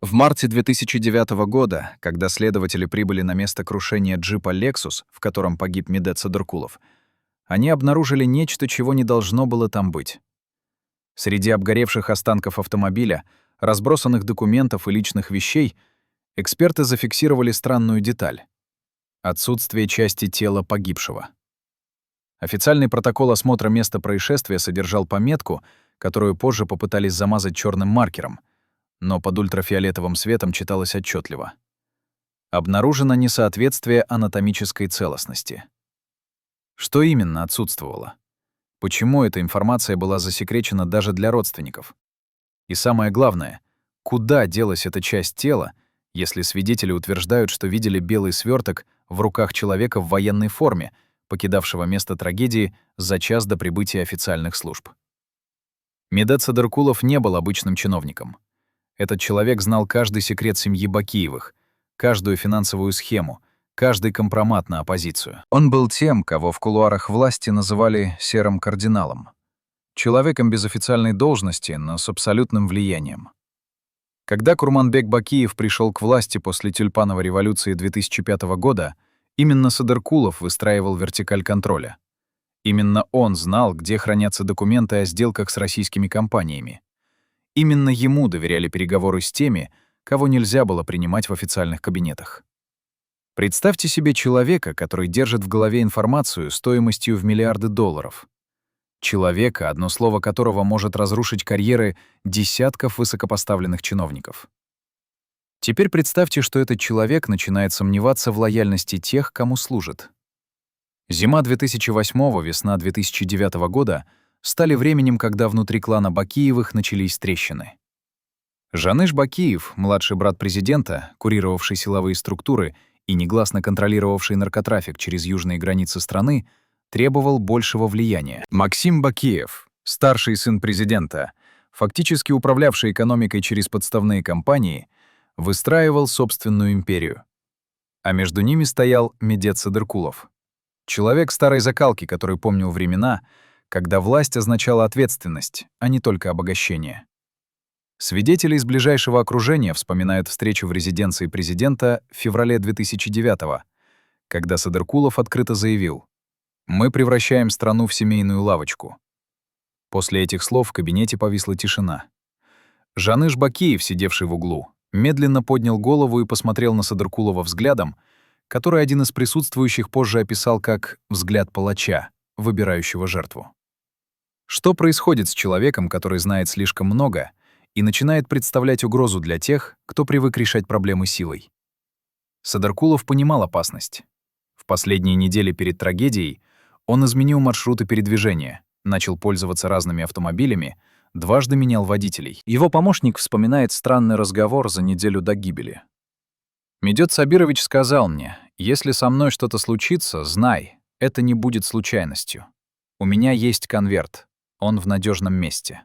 В марте 2009 года, когда следователи прибыли на место крушения джипа Lexus, в котором погиб Медет Садыркулов, они обнаружили нечто, чего не должно было там быть. Среди обгоревших останков автомобиля, разбросанных документов и личных вещей, эксперты зафиксировали странную деталь — отсутствие части тела погибшего. Официальный протокол осмотра места происшествия содержал пометку, которую позже попытались замазать черным маркером, но под ультрафиолетовым светом читалось отчетливо. Обнаружено несоответствие анатомической целостности. Что именно отсутствовало? Почему эта информация была засекречена даже для родственников? И самое главное, куда делась эта часть тела, если свидетели утверждают, что видели белый сверток в руках человека в военной форме, покидавшего место трагедии за час до прибытия официальных служб? Медет Садыркулов не был обычным чиновником. Этот человек знал каждый секрет семьи Бакиевых, каждую финансовую схему, каждый компромат на оппозицию. Он был тем, кого в кулуарах власти называли «серым кардиналом». Человеком без официальной должности, но с абсолютным влиянием. Когда Курманбек Бакиев пришел к власти после тюльпановой революции 2005 года, именно Садыркулов выстраивал вертикаль контроля. Именно он знал, где хранятся документы о сделках с российскими компаниями. Именно ему доверяли переговоры с теми, кого нельзя было принимать в официальных кабинетах. Представьте себе человека, который держит в голове информацию стоимостью в миллиарды долларов. Человека, одно слово которого может разрушить карьеры десятков высокопоставленных чиновников. Теперь представьте, что этот человек начинает сомневаться в лояльности тех, кому служит. Зима 2008-го, весна 2009 года стали временем, когда внутри клана Бакиевых начались трещины. Жаныш Бакиев, младший брат президента, курировавший силовые структуры и негласно контролировавший наркотрафик через южные границы страны, требовал большего влияния. Максим Бакиев, старший сын президента, фактически управлявший экономикой через подставные компании, выстраивал собственную империю. А между ними стоял Медет Садыркулов. Человек старой закалки, который помнил времена, когда власть означала ответственность, а не только обогащение. Свидетели из ближайшего окружения вспоминают встречу в резиденции президента в феврале 2009-го, когда Садыркулов открыто заявил: «Мы превращаем страну в семейную лавочку». После этих слов в кабинете повисла тишина. Жаныш Бакиев, сидевший в углу, медленно поднял голову и посмотрел на Садыркулова взглядом, который один из присутствующих позже описал как «взгляд палача, выбирающего жертву». Что происходит с человеком, который знает слишком много и начинает представлять угрозу для тех, кто привык решать проблемы силой? Садыркулов понимал опасность. В последние недели перед трагедией он изменил маршруты передвижения, начал пользоваться разными автомобилями, дважды менял водителей. Его помощник вспоминает странный разговор за неделю до гибели. «Медет Сабирович сказал мне, если со мной что-то случится, знай, это не будет случайностью. У меня есть конверт. Он в надежном месте».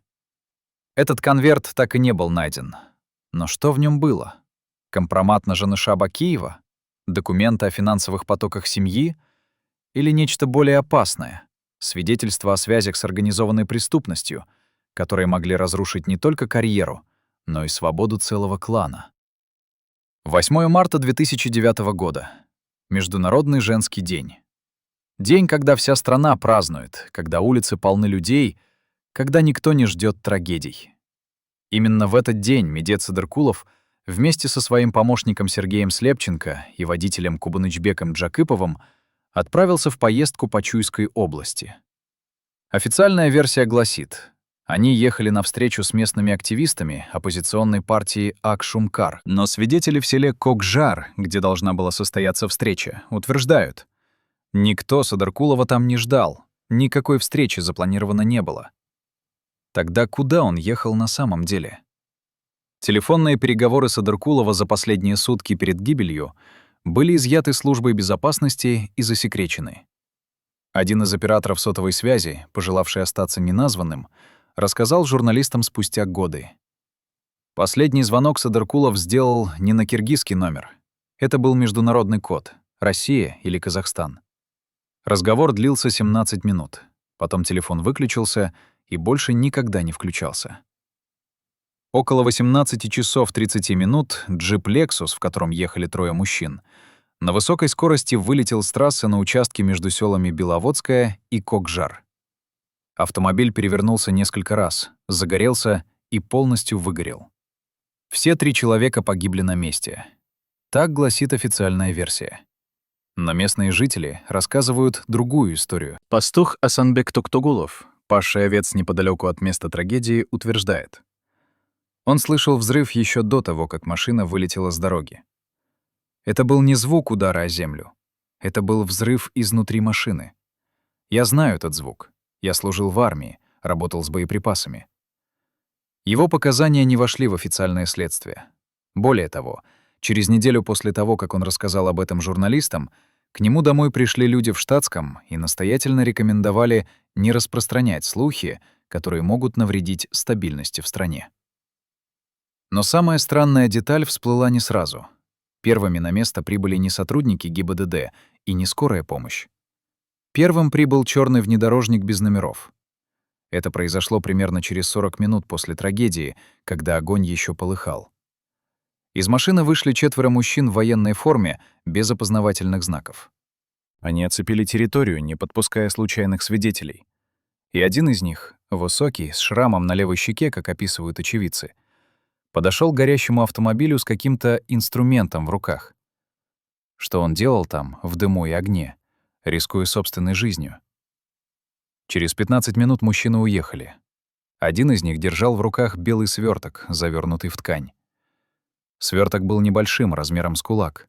Этот конверт так и не был найден. Но что в нем было? Компромат на Жаныша Бакиева? Документы о финансовых потоках семьи? Или нечто более опасное? Свидетельство о связях с организованной преступностью, которые могли разрушить не только карьеру, но и свободу целого клана. 8 марта 2009 года. Международный женский день. День, когда вся страна празднует, когда улицы полны людей, когда никто не ждет трагедий. Именно в этот день Медет Садыркулов вместе со своим помощником Сергеем Слепченко и водителем Кубанычбеком Джакыповым отправился в поездку по Чуйской области. Официальная версия гласит, они ехали на встречу с местными активистами оппозиционной партии Ак-Шумкар, но свидетели в селе Кокжар, где должна была состояться встреча, утверждают, никто Садыркулова там не ждал, никакой встречи запланировано не было. Тогда куда он ехал на самом деле? Телефонные переговоры Садыркулова за последние сутки перед гибелью были изъяты службой безопасности и засекречены. Один из операторов сотовой связи, пожелавший остаться неназванным, рассказал журналистам спустя годы. Последний звонок Садыркулов сделал не на киргизский номер. Это был международный код — Россия или Казахстан. Разговор длился 17 минут. Потом телефон выключился и больше никогда не включался. Около 18 часов 30 минут джип Lexus, в котором ехали трое мужчин, на высокой скорости вылетел с трассы на участке между селами Беловодская и Кокжар. Автомобиль перевернулся несколько раз, загорелся и полностью выгорел. Все 3 человека погибли на месте. Так гласит официальная версия. Но местные жители рассказывают другую историю. Пастух Асанбек Токтогулов, пасший овец неподалеку от места трагедии, утверждает. Он слышал взрыв еще до того, как машина вылетела с дороги. Это был не звук удара о землю. Это был взрыв изнутри машины. Я знаю этот звук. Я служил в армии, работал с боеприпасами. Его показания не вошли в официальное следствие. Более того, через неделю после того, как он рассказал об этом журналистам, к нему домой пришли люди в штатском и настоятельно рекомендовали не распространять слухи, которые могут навредить стабильности в стране. Но самая странная деталь всплыла не сразу. Первыми на место прибыли не сотрудники ГИБДД и не скорая помощь. Первым прибыл черный внедорожник без номеров. Это произошло примерно через 40 минут после трагедии, когда огонь еще полыхал. Из машины вышли 4 мужчин в военной форме без опознавательных знаков. Они оцепили территорию, не подпуская случайных свидетелей. И один из них, высокий, с шрамом на левой щеке, как описывают очевидцы, подошел к горящему автомобилю с каким-то инструментом в руках. Что он делал там, в дыму и огне, рискуя собственной жизнью? Через 15 минут мужчины уехали. Один из них держал в руках белый сверток, завернутый в ткань. Сверток был небольшим, размером с кулак.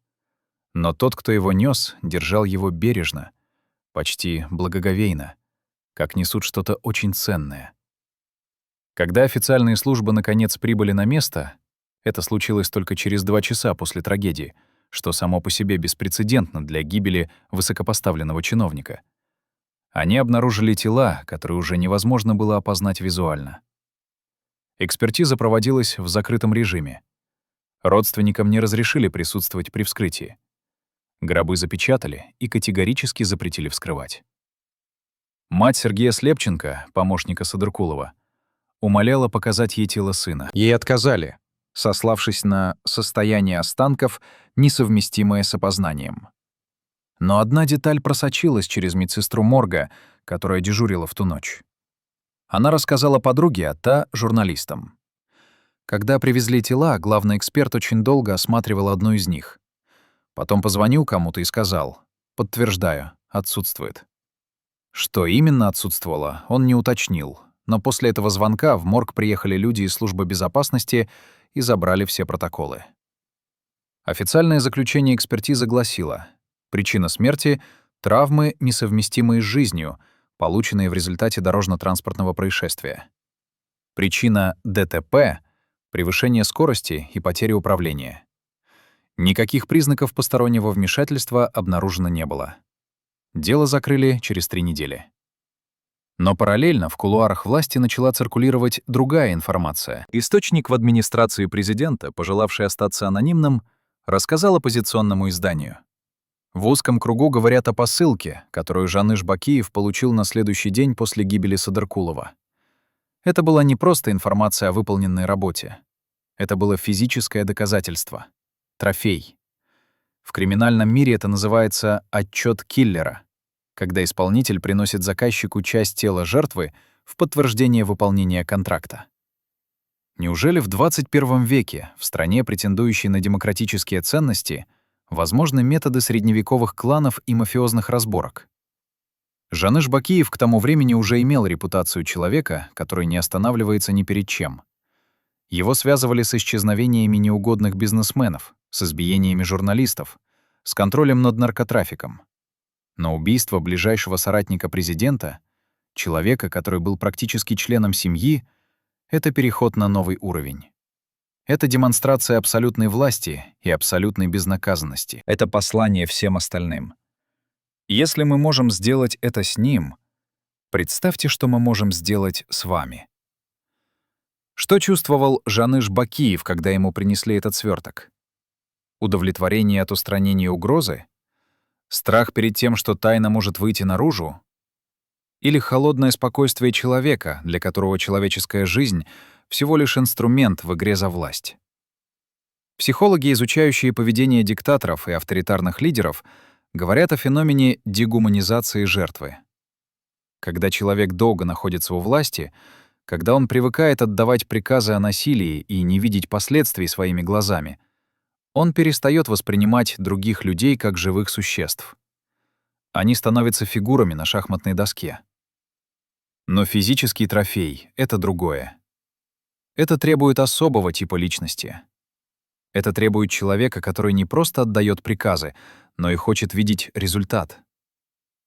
Но тот, кто его нес, держал его бережно, почти благоговейно, как несут что-то очень ценное. Когда официальные службы наконец прибыли на место, это случилось только через 2 часа после трагедии, что само по себе беспрецедентно для гибели высокопоставленного чиновника. Они обнаружили тела, которые уже невозможно было опознать визуально. Экспертиза проводилась в закрытом режиме. Родственникам не разрешили присутствовать при вскрытии. Гробы запечатали и категорически запретили вскрывать. Мать Сергея Слепченко, помощника Садыркулова, умоляла показать ей тело сына. Ей отказали, сославшись на состояние останков, несовместимое с опознанием. Но одна деталь просочилась через медсестру морга, которая дежурила в ту ночь. Она рассказала подруге, а та — журналистам. Когда привезли тела, главный эксперт очень долго осматривал одну из них. Потом позвонил кому-то и сказал: «Подтверждаю, отсутствует». Что именно отсутствовало, он не уточнил, но после этого звонка в морг приехали люди из службы безопасности и забрали все протоколы. Официальное заключение экспертизы гласило: причина смерти — травмы, несовместимые с жизнью, полученные в результате дорожно-транспортного происшествия. Причина ДТП — превышение скорости и потеря управления. Никаких признаков постороннего вмешательства обнаружено не было. Дело закрыли через 3 недели. Но параллельно в кулуарах власти начала циркулировать другая информация. Источник в администрации президента, пожелавший остаться анонимным, рассказал оппозиционному изданию. В узком кругу говорят о посылке, которую Жаныш Бакиев получил на следующий день после гибели Садыркулова. Это была не просто информация о выполненной работе. Это было физическое доказательство. Трофей. В криминальном мире это называется «отчет киллера», когда исполнитель приносит заказчику часть тела жертвы в подтверждение выполнения контракта. Неужели в 21 веке, в стране, претендующей на демократические ценности, возможны методы средневековых кланов и мафиозных разборок? Жаныш Бакиев к тому времени уже имел репутацию человека, который не останавливается ни перед чем. Его связывали с исчезновениями неугодных бизнесменов, с избиениями журналистов, с контролем над наркотрафиком. Но убийство ближайшего соратника президента, человека, который был практически членом семьи, — это переход на новый уровень. Это демонстрация абсолютной власти и абсолютной безнаказанности. Это послание всем остальным. Если мы можем сделать это с ним, представьте, что мы можем сделать с вами. Что чувствовал Жаныш Бакиев, когда ему принесли этот сверток? Удовлетворение от устранения угрозы? Страх перед тем, что тайна может выйти наружу? Или холодное спокойствие человека, для которого человеческая жизнь всего лишь инструмент в игре за власть. Психологи, изучающие поведение диктаторов и авторитарных лидеров, говорят о феномене дегуманизации жертвы. Когда человек долго находится у власти, когда он привыкает отдавать приказы о насилии и не видеть последствий своими глазами, он перестает воспринимать других людей как живых существ. Они становятся фигурами на шахматной доске. Но физический трофей — это другое. Это требует особого типа личности. Это требует человека, который не просто отдает приказы, но и хочет видеть результат.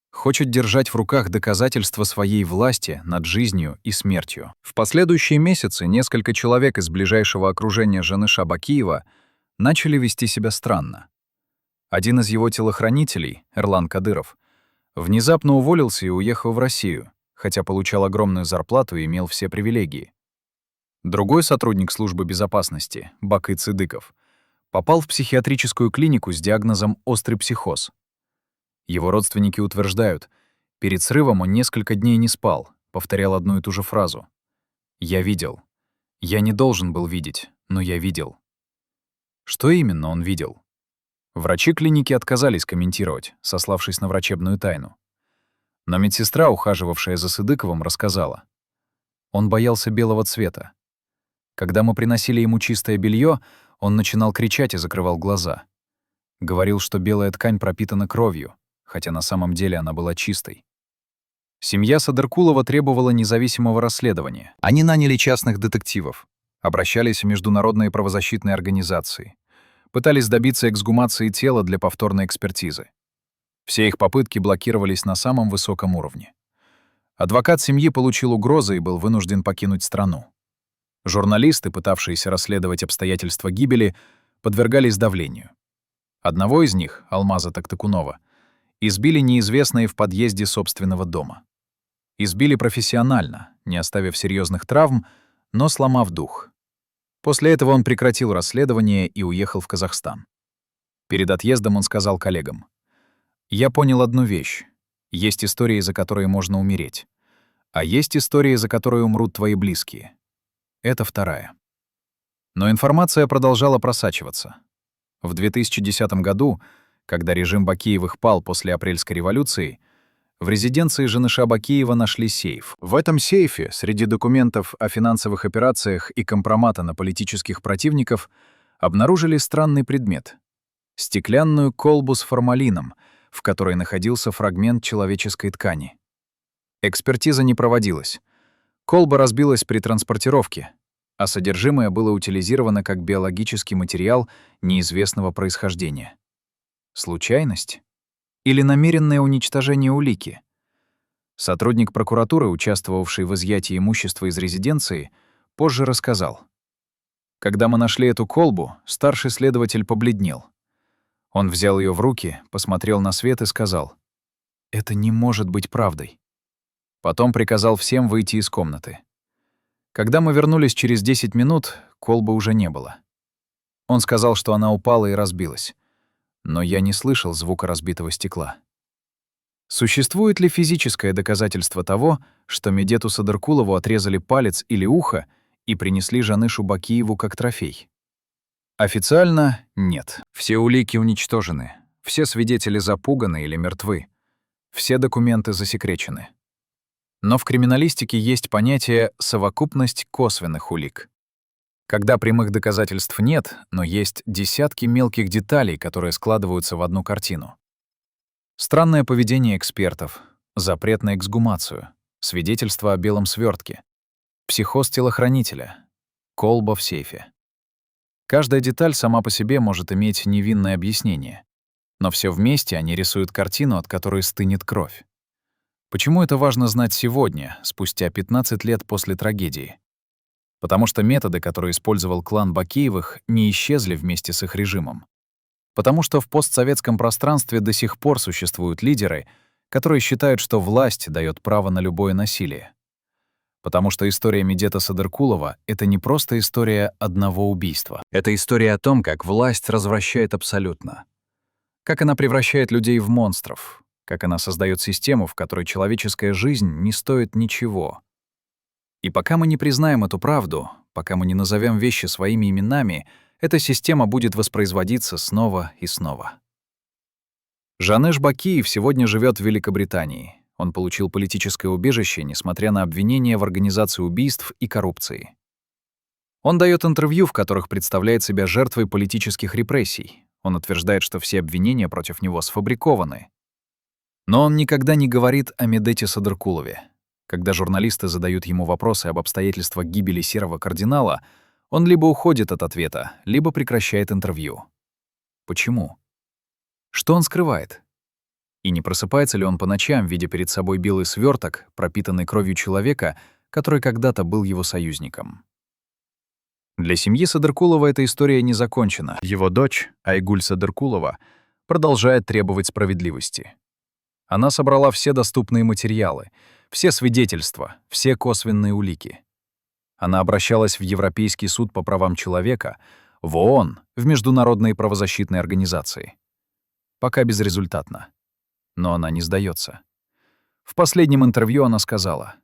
Хочет держать в руках доказательства своей власти над жизнью и смертью. В последующие месяцы несколько человек из ближайшего окружения Жаныша Бакиева начали вести себя странно. Один из его телохранителей, Эрлан Кадыров, внезапно уволился и уехал в Россию, хотя получал огромную зарплату и имел все привилегии. Другой сотрудник службы безопасности, Бакый Цыдыков, попал в психиатрическую клинику с диагнозом «острый психоз». Его родственники утверждают, перед срывом он несколько дней не спал, повторял одну и ту же фразу. «Я видел. Я не должен был видеть, но я видел». Что именно он видел? Врачи клиники отказались комментировать, сославшись на врачебную тайну. Но медсестра, ухаживавшая за Сыдыковым, рассказала. Он боялся белого цвета. Когда мы приносили ему чистое белье, он начинал кричать и закрывал глаза. Говорил, что белая ткань пропитана кровью, хотя на самом деле она была чистой. Семья Садыркулова требовала независимого расследования. Они наняли частных детективов, обращались в международные правозащитные организации, пытались добиться эксгумации тела для повторной экспертизы. Все их попытки блокировались на самом высоком уровне. Адвокат семьи получил угрозы и был вынужден покинуть страну. Журналисты, пытавшиеся расследовать обстоятельства гибели, подвергались давлению. Одного из них, Алмаза Токтакунова, избили неизвестные в подъезде собственного дома. Избили профессионально, не оставив серьезных травм, но сломав дух. После этого он прекратил расследование и уехал в Казахстан. Перед отъездом он сказал коллегам: «Я понял одну вещь. Есть истории, за которые можно умереть. А есть истории, за которые умрут твои близкие. Это вторая». Но информация продолжала просачиваться. В 2010 году, когда режим Бакиевых пал после Апрельской революции, в резиденции Жаныша Бакиева нашли сейф. В этом сейфе, среди документов о финансовых операциях и компромата на политических противников, обнаружили странный предмет — стеклянную колбу с формалином, в которой находился фрагмент человеческой ткани. Экспертиза не проводилась. Колба разбилась при транспортировке, а содержимое было утилизировано как биологический материал неизвестного происхождения. Случайность? Или намеренное уничтожение улики? Сотрудник прокуратуры, участвовавший в изъятии имущества из резиденции, позже рассказал. Когда мы нашли эту колбу, старший следователь побледнел. Он взял ее в руки, посмотрел на свет и сказал: «Это не может быть правдой». Потом приказал всем выйти из комнаты. Когда мы вернулись через 10 минут, колбы уже не было. Он сказал, что она упала и разбилась. Но я не слышал звука разбитого стекла. Существует ли физическое доказательство того, что Медету Садыркулову отрезали палец или ухо и принесли Жанышу Бакиеву как трофей? Официально нет. Все улики уничтожены, все свидетели запуганы или мертвы, все документы засекречены. Но в криминалистике есть понятие «совокупность косвенных улик». Когда прямых доказательств нет, но есть десятки мелких деталей, которые складываются в одну картину. Странное поведение экспертов, запрет на эксгумацию, свидетельство о белом свертке, психоз телохранителя, колба в сейфе. Каждая деталь сама по себе может иметь невинное объяснение, но все вместе они рисуют картину, от которой стынет кровь. Почему это важно знать сегодня, спустя 15 лет после трагедии? Потому что методы, которые использовал клан Бакиевых, не исчезли вместе с их режимом. Потому что в постсоветском пространстве до сих пор существуют лидеры, которые считают, что власть дает право на любое насилие. Потому что история Медета Садыркулова — это не просто история одного убийства. Это история о том, как власть развращает абсолютно. Как она превращает людей в монстров. Как она создает систему, в которой человеческая жизнь не стоит ничего. И пока мы не признаем эту правду, пока мы не назовем вещи своими именами, эта система будет воспроизводиться снова и снова. Жанеш Бакиев сегодня живет в Великобритании. Он получил политическое убежище, несмотря на обвинения в организации убийств и коррупции. Он дает интервью, в которых представляет себя жертвой политических репрессий. Он утверждает, что все обвинения против него сфабрикованы. Но он никогда не говорит о Медете Садыркулове. Когда журналисты задают ему вопросы об обстоятельствах гибели серого кардинала, он либо уходит от ответа, либо прекращает интервью. Почему? Что он скрывает? И не просыпается ли он по ночам, видя перед собой белый сверток, пропитанный кровью человека, который когда-то был его союзником? Для семьи Садыркулова эта история не закончена. Его дочь, Айгуль Садыркулова, продолжает требовать справедливости. Она собрала все доступные материалы, все свидетельства, все косвенные улики. Она обращалась в Европейский суд по правам человека, в ООН, в международные правозащитные организации. Пока безрезультатно. Но она не сдается. В последнем интервью она сказала: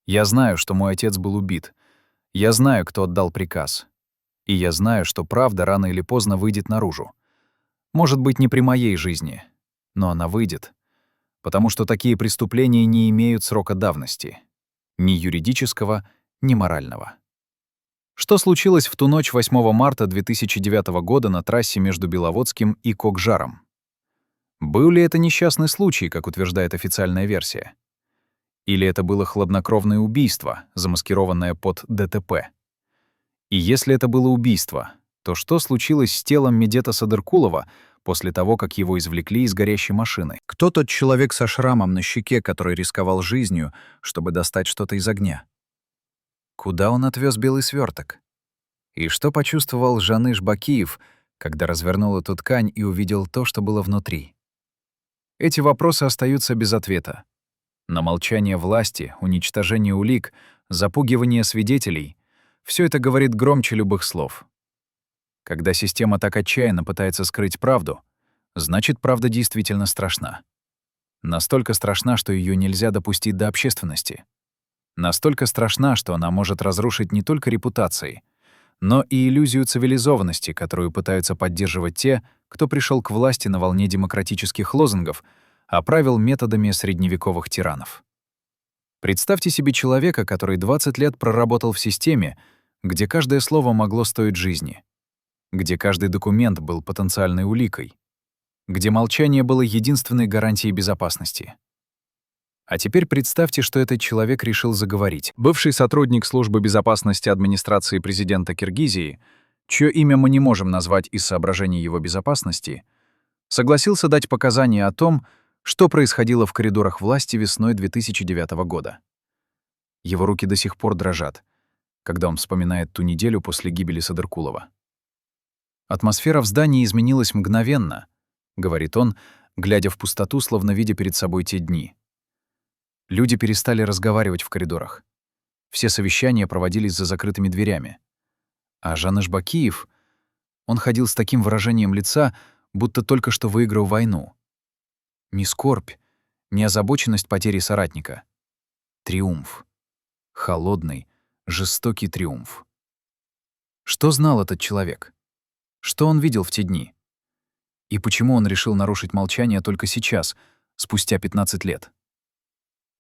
«Я знаю, что мой отец был убит. Я знаю, кто отдал приказ. И я знаю, что правда рано или поздно выйдет наружу. Может быть, не при моей жизни, но она выйдет. Потому что такие преступления не имеют срока давности. Ни юридического, ни морального». Что случилось в ту ночь 8 марта 2009 года на трассе между Беловодским и Кокжаром? Был ли это несчастный случай, как утверждает официальная версия? Или это было хладнокровное убийство, замаскированное под ДТП? И если это было убийство, то что случилось с телом Медета Садыркулова после того, как его извлекли из горящей машины? Кто тот человек со шрамом на щеке, который рисковал жизнью, чтобы достать что-то из огня? Куда он отвез белый сверток? И что почувствовал Жанеш Бакиев, когда развернул эту ткань и увидел то, что было внутри? Эти вопросы остаются без ответа. На молчание власти, уничтожение улик, запугивание свидетелей — все это говорит громче любых слов. Когда система так отчаянно пытается скрыть правду, значит, правда действительно страшна. Настолько страшна, что ее нельзя допустить до общественности. Настолько страшна, что она может разрушить не только репутации, но и иллюзию цивилизованности, которую пытаются поддерживать те, кто пришел к власти на волне демократических лозунгов, а правил методами средневековых тиранов. Представьте себе человека, который 20 лет проработал в системе, где каждое слово могло стоить жизни, где каждый документ был потенциальной уликой, где молчание было единственной гарантией безопасности. А теперь представьте, что этот человек решил заговорить. Бывший сотрудник службы безопасности администрации президента Киргизии, чье имя мы не можем назвать из соображений его безопасности, согласился дать показания о том, что происходило в коридорах власти весной 2009 года. Его руки до сих пор дрожат, когда он вспоминает ту неделю после гибели Садыркулова. «Атмосфера в здании изменилась мгновенно», — говорит он, глядя в пустоту, словно видя перед собой те дни. Люди перестали разговаривать в коридорах. Все совещания проводились за закрытыми дверями. А Жанеш Бакиев, он ходил с таким выражением лица, будто только что выиграл войну. Не скорбь, не озабоченность потери соратника. Триумф. Холодный, жестокий триумф. Что знал этот человек? Что он видел в те дни? И почему он решил нарушить молчание только сейчас, спустя 15 лет?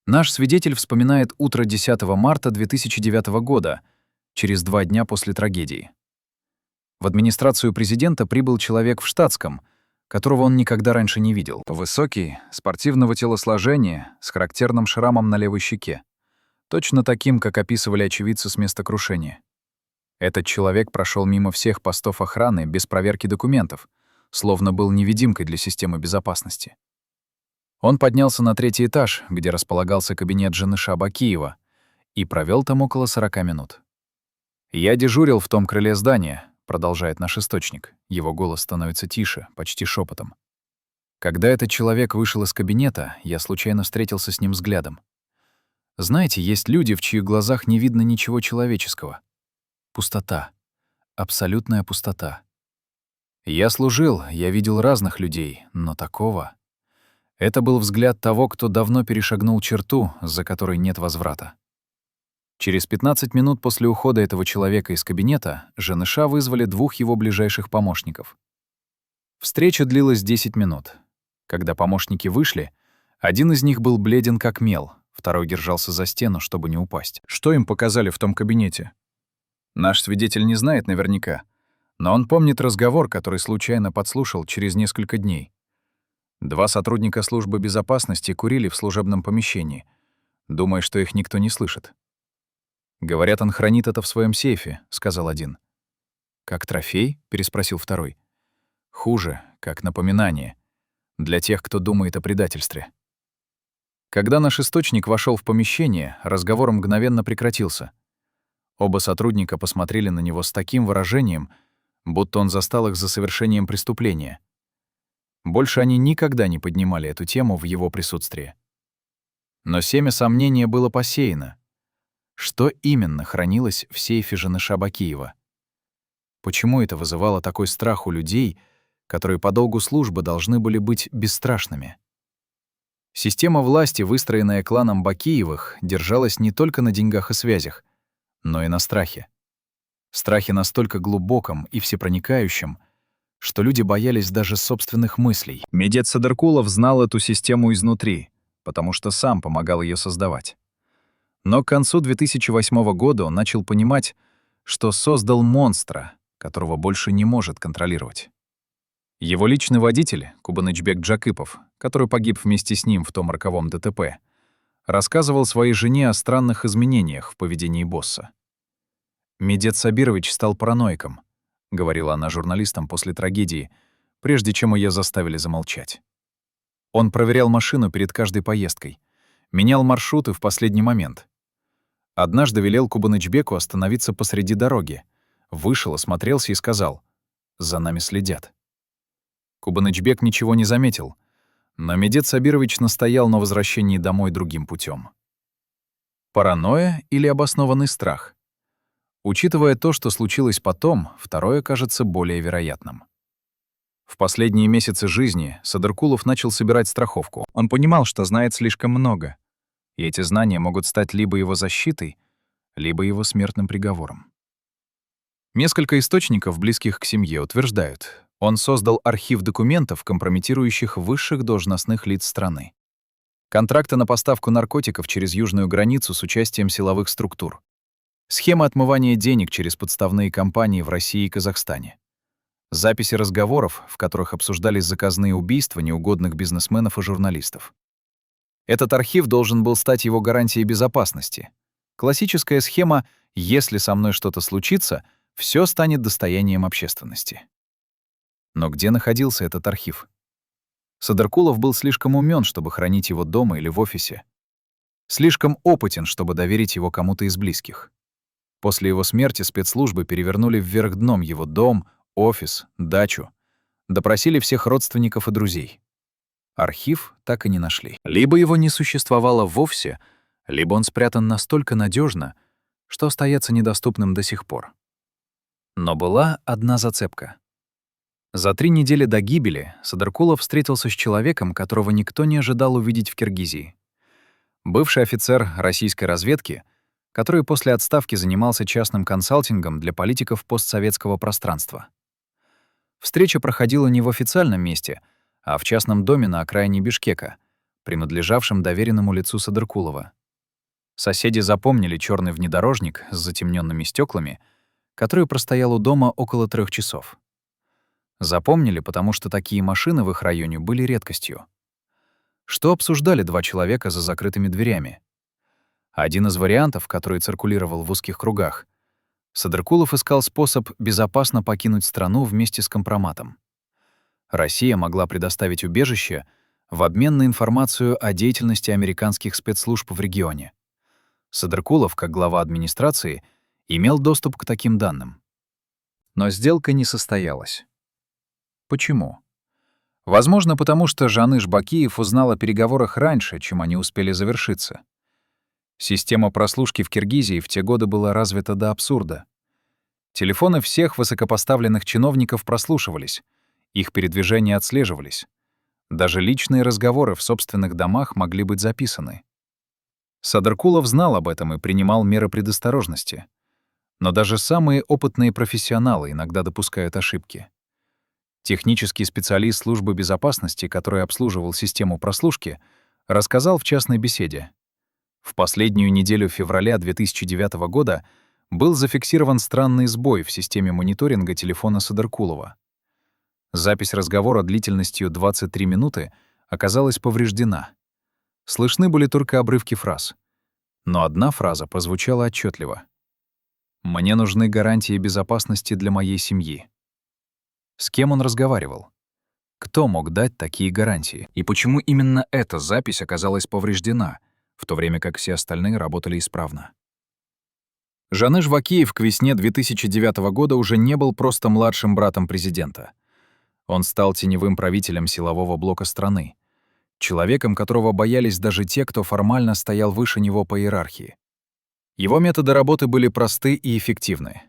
Наш свидетель вспоминает утро 10 марта 2009 года, через 2 дня после трагедии. В администрацию президента прибыл человек в штатском, которого он никогда раньше не видел. Высокий, спортивного телосложения, с характерным шрамом на левой щеке. Точно таким, как описывали очевидцы с места крушения. Этот человек прошел мимо всех постов охраны без проверки документов, словно был невидимкой для системы безопасности. Он поднялся на 3-й этаж, где располагался кабинет Жанеша Бакиева, и провел там около 40 минут. «Я дежурил в том крыле здания», — продолжает наш источник. Его голос становится тише, почти шепотом. «Когда этот человек вышел из кабинета, я случайно встретился с ним взглядом. Знаете, есть люди, в чьих глазах не видно ничего человеческого. Пустота. Абсолютная пустота. Я служил, я видел разных людей, но такого... Это был взгляд того, кто давно перешагнул черту, за которой нет возврата. Через 15 минут после ухода этого человека из кабинета Жаныша вызвали двух его ближайших помощников. Встреча длилась 10 минут. Когда помощники вышли, один из них был бледен как мел, второй держался за стену, чтобы не упасть. Что им показали в том кабинете? Наш свидетель не знает наверняка, но он помнит разговор, который случайно подслушал через несколько дней. Два сотрудника службы безопасности курили в служебном помещении, думая, что их никто не слышит. «Говорят, он хранит это в своем сейфе», — сказал один. «Как трофей?» — переспросил второй. «Хуже, как напоминание. Для тех, кто думает о предательстве». Когда наш источник вошел в помещение, разговор мгновенно прекратился. Оба сотрудника посмотрели на него с таким выражением, будто он застал их за совершением преступления. Больше они никогда не поднимали эту тему в его присутствии. Но семя сомнения было посеяно. Что именно хранилось в сейфе Жаныша Бакиева? Почему это вызывало такой страх у людей, которые по долгу службы должны были быть бесстрашными? Система власти, выстроенная кланом Бакиевых, держалась не только на деньгах и связях, но и на страхе. Страхе настолько глубоком и всепроникающем, что люди боялись даже собственных мыслей. Медет Садыркулов знал эту систему изнутри, потому что сам помогал ее создавать. Но к концу 2008 года он начал понимать, что создал монстра, которого больше не может контролировать. Его личный водитель, Кубанычбек Джакипов, который погиб вместе с ним в том роковом ДТП, рассказывал своей жене о странных изменениях в поведении босса. «Медет Сабирович стал параноиком», — говорила она журналистам после трагедии, прежде чем ее заставили замолчать. Он проверял машину перед каждой поездкой, менял маршруты в последний момент. Однажды велел Кубанычбеку остановиться посреди дороги, вышел, осмотрелся и сказал: «За нами следят». Кубанычбек ничего не заметил, но Медет Сабирович настоял на возвращении домой другим путем. Паранойя или обоснованный страх? Учитывая то, что случилось потом, второе кажется более вероятным. В последние месяцы жизни Садыркулов начал собирать страховку. Он понимал, что знает слишком много, и эти знания могут стать либо его защитой, либо его смертным приговором. Несколько источников, близких к семье, утверждают, он создал архив документов, компрометирующих высших должностных лиц страны. Контракты на поставку наркотиков через южную границу с участием силовых структур. Схема отмывания денег через подставные компании в России и Казахстане. Записи разговоров, в которых обсуждались заказные убийства неугодных бизнесменов и журналистов. Этот архив должен был стать его гарантией безопасности. Классическая схема «если со мной что-то случится, все станет достоянием общественности». Но где находился этот архив? Садыркулов был слишком умён, чтобы хранить его дома или в офисе. Слишком опытен, чтобы доверить его кому-то из близких. После его смерти спецслужбы перевернули вверх дном его дом, офис, дачу. Допросили всех родственников и друзей. Архив так и не нашли. Либо его не существовало вовсе, либо он спрятан настолько надежно, что остается недоступным до сих пор. Но была одна зацепка. За 3 недели до гибели Садыркулов встретился с человеком, которого никто не ожидал увидеть в Киргизии. Бывший офицер российской разведки, который после отставки занимался частным консалтингом для политиков постсоветского пространства. Встреча проходила не в официальном месте, а в частном доме на окраине Бишкека, принадлежавшем доверенному лицу Садыркулова. Соседи запомнили черный внедорожник с затемненными стеклами, который простоял у дома около 3 часов. Запомнили, потому что такие машины в их районе были редкостью. Что обсуждали два человека за закрытыми дверями? Один из вариантов, который циркулировал в узких кругах, Садыркулов искал способ безопасно покинуть страну вместе с компроматом. Россия могла предоставить убежище в обмен на информацию о деятельности американских спецслужб в регионе. Садыркулов, как глава администрации, имел доступ к таким данным. Но сделка не состоялась. Почему? Возможно, потому что Жаныш Бакиев узнал о переговорах раньше, чем они успели завершиться. Система прослушки в Киргизии в те годы была развита до абсурда. Телефоны всех высокопоставленных чиновников прослушивались, их передвижения отслеживались. Даже личные разговоры в собственных домах могли быть записаны. Садыркулов знал об этом и принимал меры предосторожности. Но даже самые опытные профессионалы иногда допускают ошибки. Технический специалист службы безопасности, который обслуживал систему прослушки, рассказал в частной беседе. В последнюю неделю февраля 2009 года был зафиксирован странный сбой в системе мониторинга телефона Садыркулова. Запись разговора длительностью 23 минуты оказалась повреждена. Слышны были только обрывки фраз. Но одна фраза прозвучала отчетливо. «Мне нужны гарантии безопасности для моей семьи». С кем он разговаривал? Кто мог дать такие гарантии? И почему именно эта запись оказалась повреждена, в то время как все остальные работали исправно? Жаныш Вакиев к весне 2009 года уже не был просто младшим братом президента. Он стал теневым правителем силового блока страны, человеком, которого боялись даже те, кто формально стоял выше него по иерархии. Его методы работы были просты и эффективны.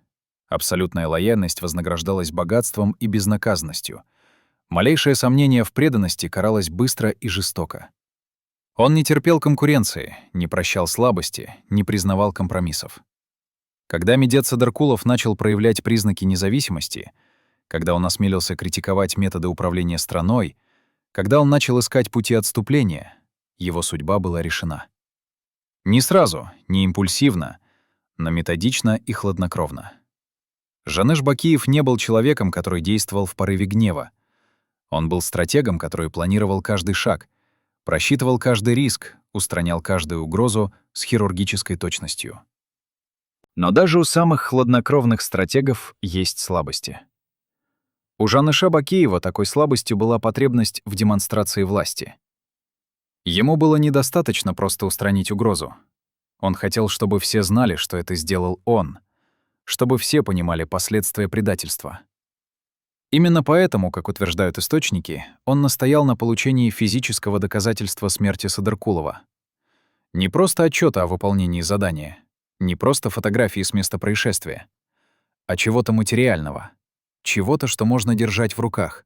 Абсолютная лояльность вознаграждалась богатством и безнаказанностью. Малейшее сомнение в преданности каралось быстро и жестоко. Он не терпел конкуренции, не прощал слабости, не признавал компромиссов. Когда Медет Садыркулов начал проявлять признаки независимости, когда он осмелился критиковать методы управления страной, когда он начал искать пути отступления, его судьба была решена. Не сразу, не импульсивно, но методично и хладнокровно. Жаныш Бакиев не был человеком, который действовал в порыве гнева. Он был стратегом, который планировал каждый шаг, просчитывал каждый риск, устранял каждую угрозу с хирургической точностью. Но даже у самых хладнокровных стратегов есть слабости. У Жаныша Бакиева такой слабостью была потребность в демонстрации власти. Ему было недостаточно просто устранить угрозу. Он хотел, чтобы все знали, что это сделал он, чтобы все понимали последствия предательства. Именно поэтому, как утверждают источники, он настоял на получении физического доказательства смерти Садыркулова. Не просто отчёта о выполнении задания, не просто фотографии с места происшествия, а чего-то материального, чего-то, что можно держать в руках,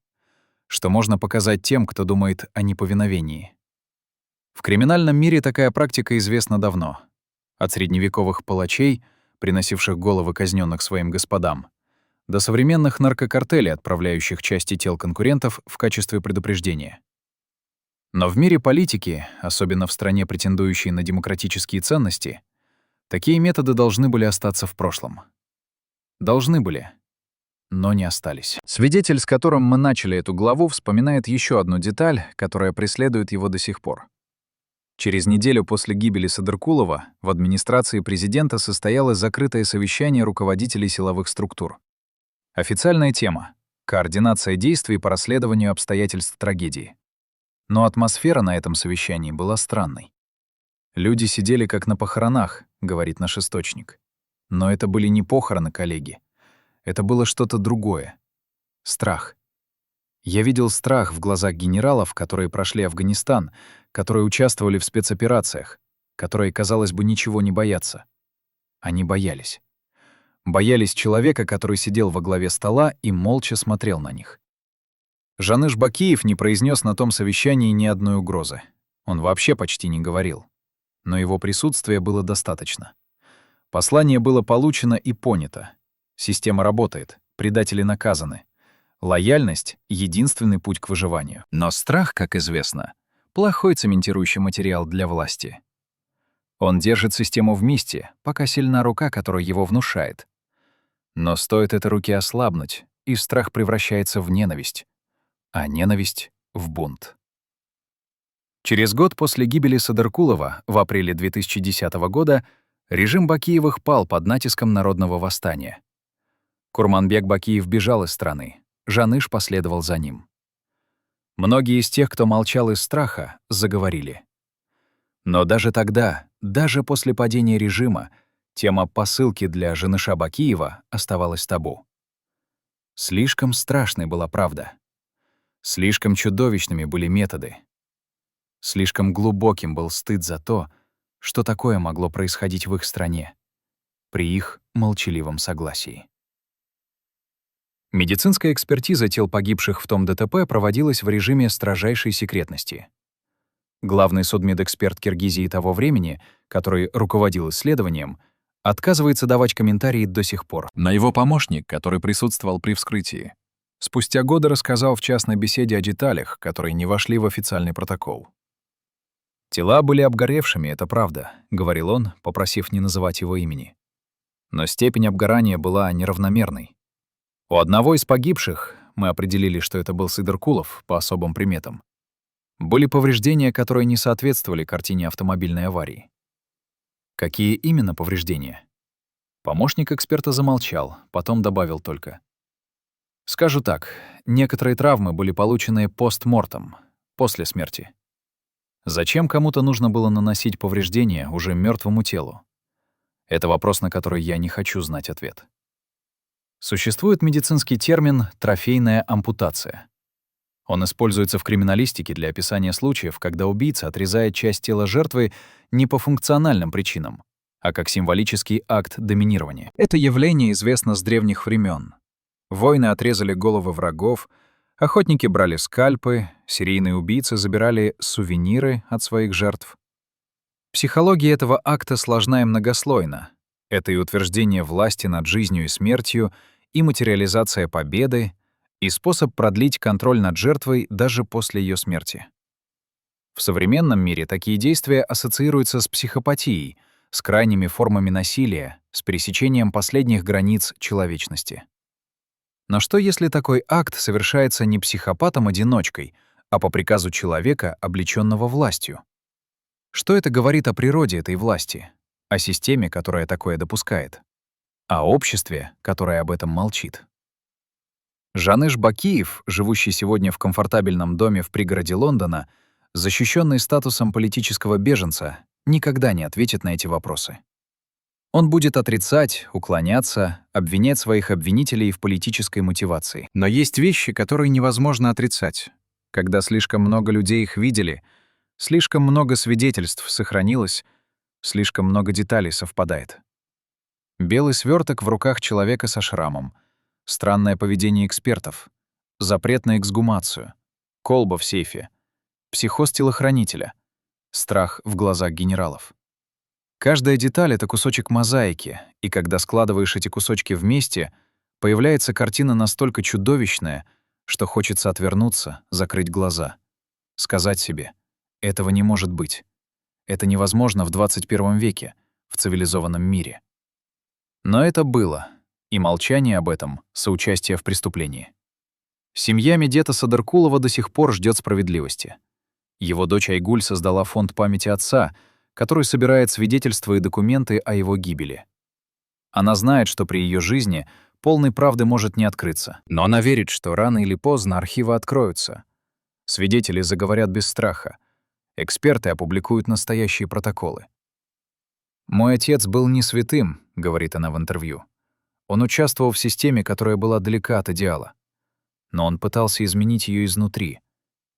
что можно показать тем, кто думает о неповиновении. В криминальном мире такая практика известна давно. От средневековых палачей, приносивших головы казнённых своим господам, до современных наркокартелей, отправляющих части тел конкурентов в качестве предупреждения. Но в мире политики, особенно в стране, претендующей на демократические ценности, такие методы должны были остаться в прошлом. Должны были, но не остались. Свидетель, с которым мы начали эту главу, вспоминает еще одну деталь, которая преследует его до сих пор. Через неделю после гибели Садыркулова в администрации президента состоялось закрытое совещание руководителей силовых структур. Официальная тема — координация действий по расследованию обстоятельств трагедии. Но атмосфера на этом совещании была странной. «Люди сидели как на похоронах», — говорит наш источник. Но это были не похороны, коллеги. Это было что-то другое. Страх. Я видел страх в глазах генералов, которые прошли Афганистан, которые участвовали в спецоперациях, которые, казалось бы, ничего не боятся. Они боялись. Боялись человека, который сидел во главе стола и молча смотрел на них. Жаныш Бакиев не произнес на том совещании ни одной угрозы. Он вообще почти не говорил. Но его присутствия было достаточно. Послание было получено и понято. Система работает, предатели наказаны. Лояльность — единственный путь к выживанию. Но страх, как известно, плохой цементирующий материал для власти. Он держит систему вместе, пока сильна рука, которая его внушает. Но стоит этой руке ослабнуть, и страх превращается в ненависть, а ненависть — в бунт. Через год после гибели Садыркулова, в апреле 2010 года, режим Бакиевых пал под натиском народного восстания. Курманбек Бакиев бежал из страны, Жаныш последовал за ним. Многие из тех, кто молчал из страха, заговорили. Но даже тогда, даже после падения режима, тема посылки для Жаныша Бакиева оставалась табу. Слишком страшной была правда. Слишком чудовищными были методы. Слишком глубоким был стыд за то, что такое могло происходить в их стране, при их молчаливом согласии. Медицинская экспертиза тел погибших в том ДТП проводилась в режиме строжайшей секретности. Главный судмедэксперт Киргизии того времени, который руководил исследованием, отказывается давать комментарии до сих пор. Но его помощник, который присутствовал при вскрытии, спустя годы рассказал в частной беседе о деталях, которые не вошли в официальный протокол. «Тела были обгоревшими, это правда», — говорил он, попросив не называть его имени. Но степень обгорания была неравномерной. У одного из погибших, мы определили, что это был Сидоркулов по особым приметам, были повреждения, которые не соответствовали картине автомобильной аварии. Какие именно повреждения? Помощник эксперта замолчал, потом добавил только: «Скажу так, некоторые травмы были получены постмортем, после смерти. Зачем кому-то нужно было наносить повреждения уже мертвому телу? Это вопрос, на который я не хочу знать ответ». Существует медицинский термин «трофейная ампутация». Он используется в криминалистике для описания случаев, когда убийца отрезает часть тела жертвы не по функциональным причинам, а как символический акт доминирования. Это явление известно с древних времен. Воины отрезали головы врагов, охотники брали скальпы, серийные убийцы забирали сувениры от своих жертв. Психология этого акта сложна и многослойна. Это и утверждение власти над жизнью и смертью, и материализация победы, и способ продлить контроль над жертвой даже после ее смерти. В современном мире такие действия ассоциируются с психопатией, с крайними формами насилия, с пересечением последних границ человечности. Но что если такой акт совершается не психопатом-одиночкой, а по приказу человека, облечённого властью? Что это говорит о природе этой власти, о системе, которая такое допускает, о обществе, которое об этом молчит? Жаныш Бакиев, живущий сегодня в комфортабельном доме в пригороде Лондона, защищенный статусом политического беженца, никогда не ответит на эти вопросы. Он будет отрицать, уклоняться, обвинять своих обвинителей в политической мотивации. Но есть вещи, которые невозможно отрицать. Когда слишком много людей их видели, слишком много свидетельств сохранилось, слишком много деталей совпадает. Белый сверток в руках человека со шрамом, странное поведение экспертов, запрет на эксгумацию, колба в сейфе, психоз телохранителя, страх в глазах генералов. Каждая деталь — это кусочек мозаики, и когда складываешь эти кусочки вместе, появляется картина настолько чудовищная, что хочется отвернуться, закрыть глаза, сказать себе: этого не может быть. Это невозможно в 21 веке, в цивилизованном мире. Но это было. И молчание об этом — соучастие в преступлении. Семья Медета Садыркулова до сих пор ждет справедливости. Его дочь Айгуль создала фонд памяти отца, который собирает свидетельства и документы о его гибели. Она знает, что при ее жизни полной правды может не открыться. Но она верит, что рано или поздно архивы откроются. Свидетели заговорят без страха. Эксперты опубликуют настоящие протоколы. «Мой отец был не святым», — говорит она в интервью. Он участвовал в системе, которая была далека от идеала. Но он пытался изменить ее изнутри,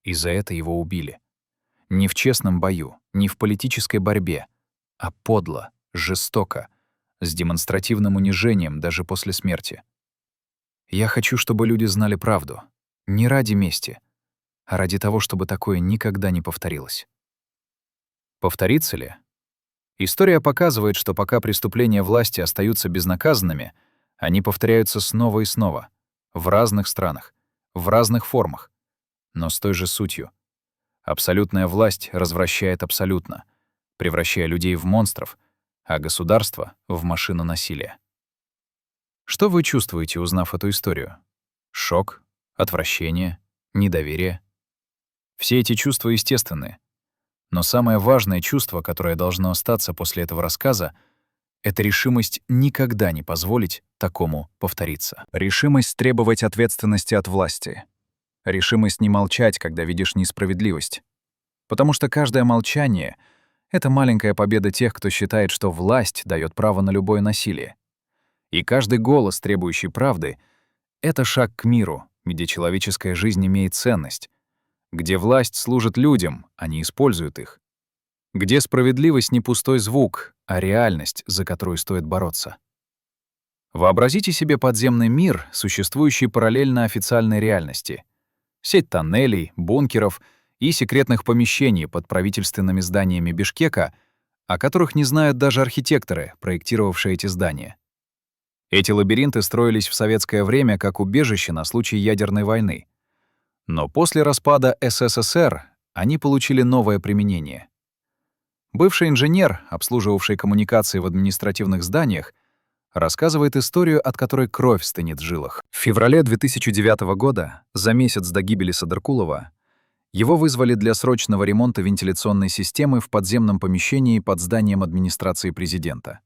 и за это его убили. Не в честном бою, не в политической борьбе, а подло, жестоко, с демонстративным унижением даже после смерти. Я хочу, чтобы люди знали правду. Не ради мести, а ради того, чтобы такое никогда не повторилось. Повторится ли? История показывает, что пока преступления власти остаются безнаказанными, они повторяются снова и снова, в разных странах, в разных формах, но с той же сутью. Абсолютная власть развращает абсолютно, превращая людей в монстров, а государство — в машину насилия. Что вы чувствуете, узнав эту историю? Шок, отвращение, недоверие? Все эти чувства естественны. Но самое важное чувство, которое должно остаться после этого рассказа, это решимость никогда не позволить такому повториться. Решимость требовать ответственности от власти. Решимость не молчать, когда видишь несправедливость. Потому что каждое молчание — это маленькая победа тех, кто считает, что власть дает право на любое насилие. И каждый голос, требующий правды, — это шаг к миру, где человеческая жизнь имеет ценность, где власть служит людям, а не использует их, где справедливость не пустой звук, а реальность, за которую стоит бороться. Вообразите себе подземный мир, существующий параллельно официальной реальности. Сеть тоннелей, бункеров и секретных помещений под правительственными зданиями Бишкека, о которых не знают даже архитекторы, проектировавшие эти здания. Эти лабиринты строились в советское время как убежище на случай ядерной войны. Но после распада СССР они получили новое применение. Бывший инженер, обслуживавший коммуникации в административных зданиях, рассказывает историю, от которой кровь стынет в жилах. В феврале 2009 года, за месяц до гибели Садаркулова, его вызвали для срочного ремонта вентиляционной системы в подземном помещении под зданием администрации президента.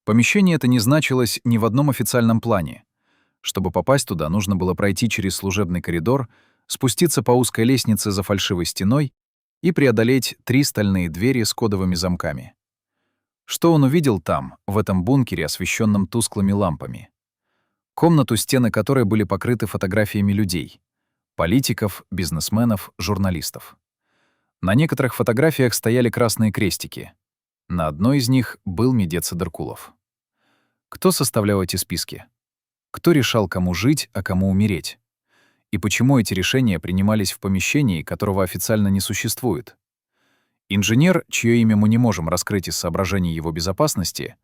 Помещение это не значилось ни в одном официальном плане. Чтобы попасть туда, нужно было пройти через служебный коридор, спуститься по узкой лестнице за фальшивой стеной и преодолеть 3 стальные двери с кодовыми замками. Что он увидел там, в этом бункере, освещенном тусклыми лампами? Комнату, стены которой были покрыты фотографиями людей — политиков, бизнесменов, журналистов. На некоторых фотографиях стояли красные крестики. На одной из них был Медет Садаркулов. Кто составлял эти списки? Кто решал, кому жить, а кому умереть? И почему эти решения принимались в помещении, которого официально не существует? Инженер, чье имя мы не можем раскрыть из соображений его безопасности,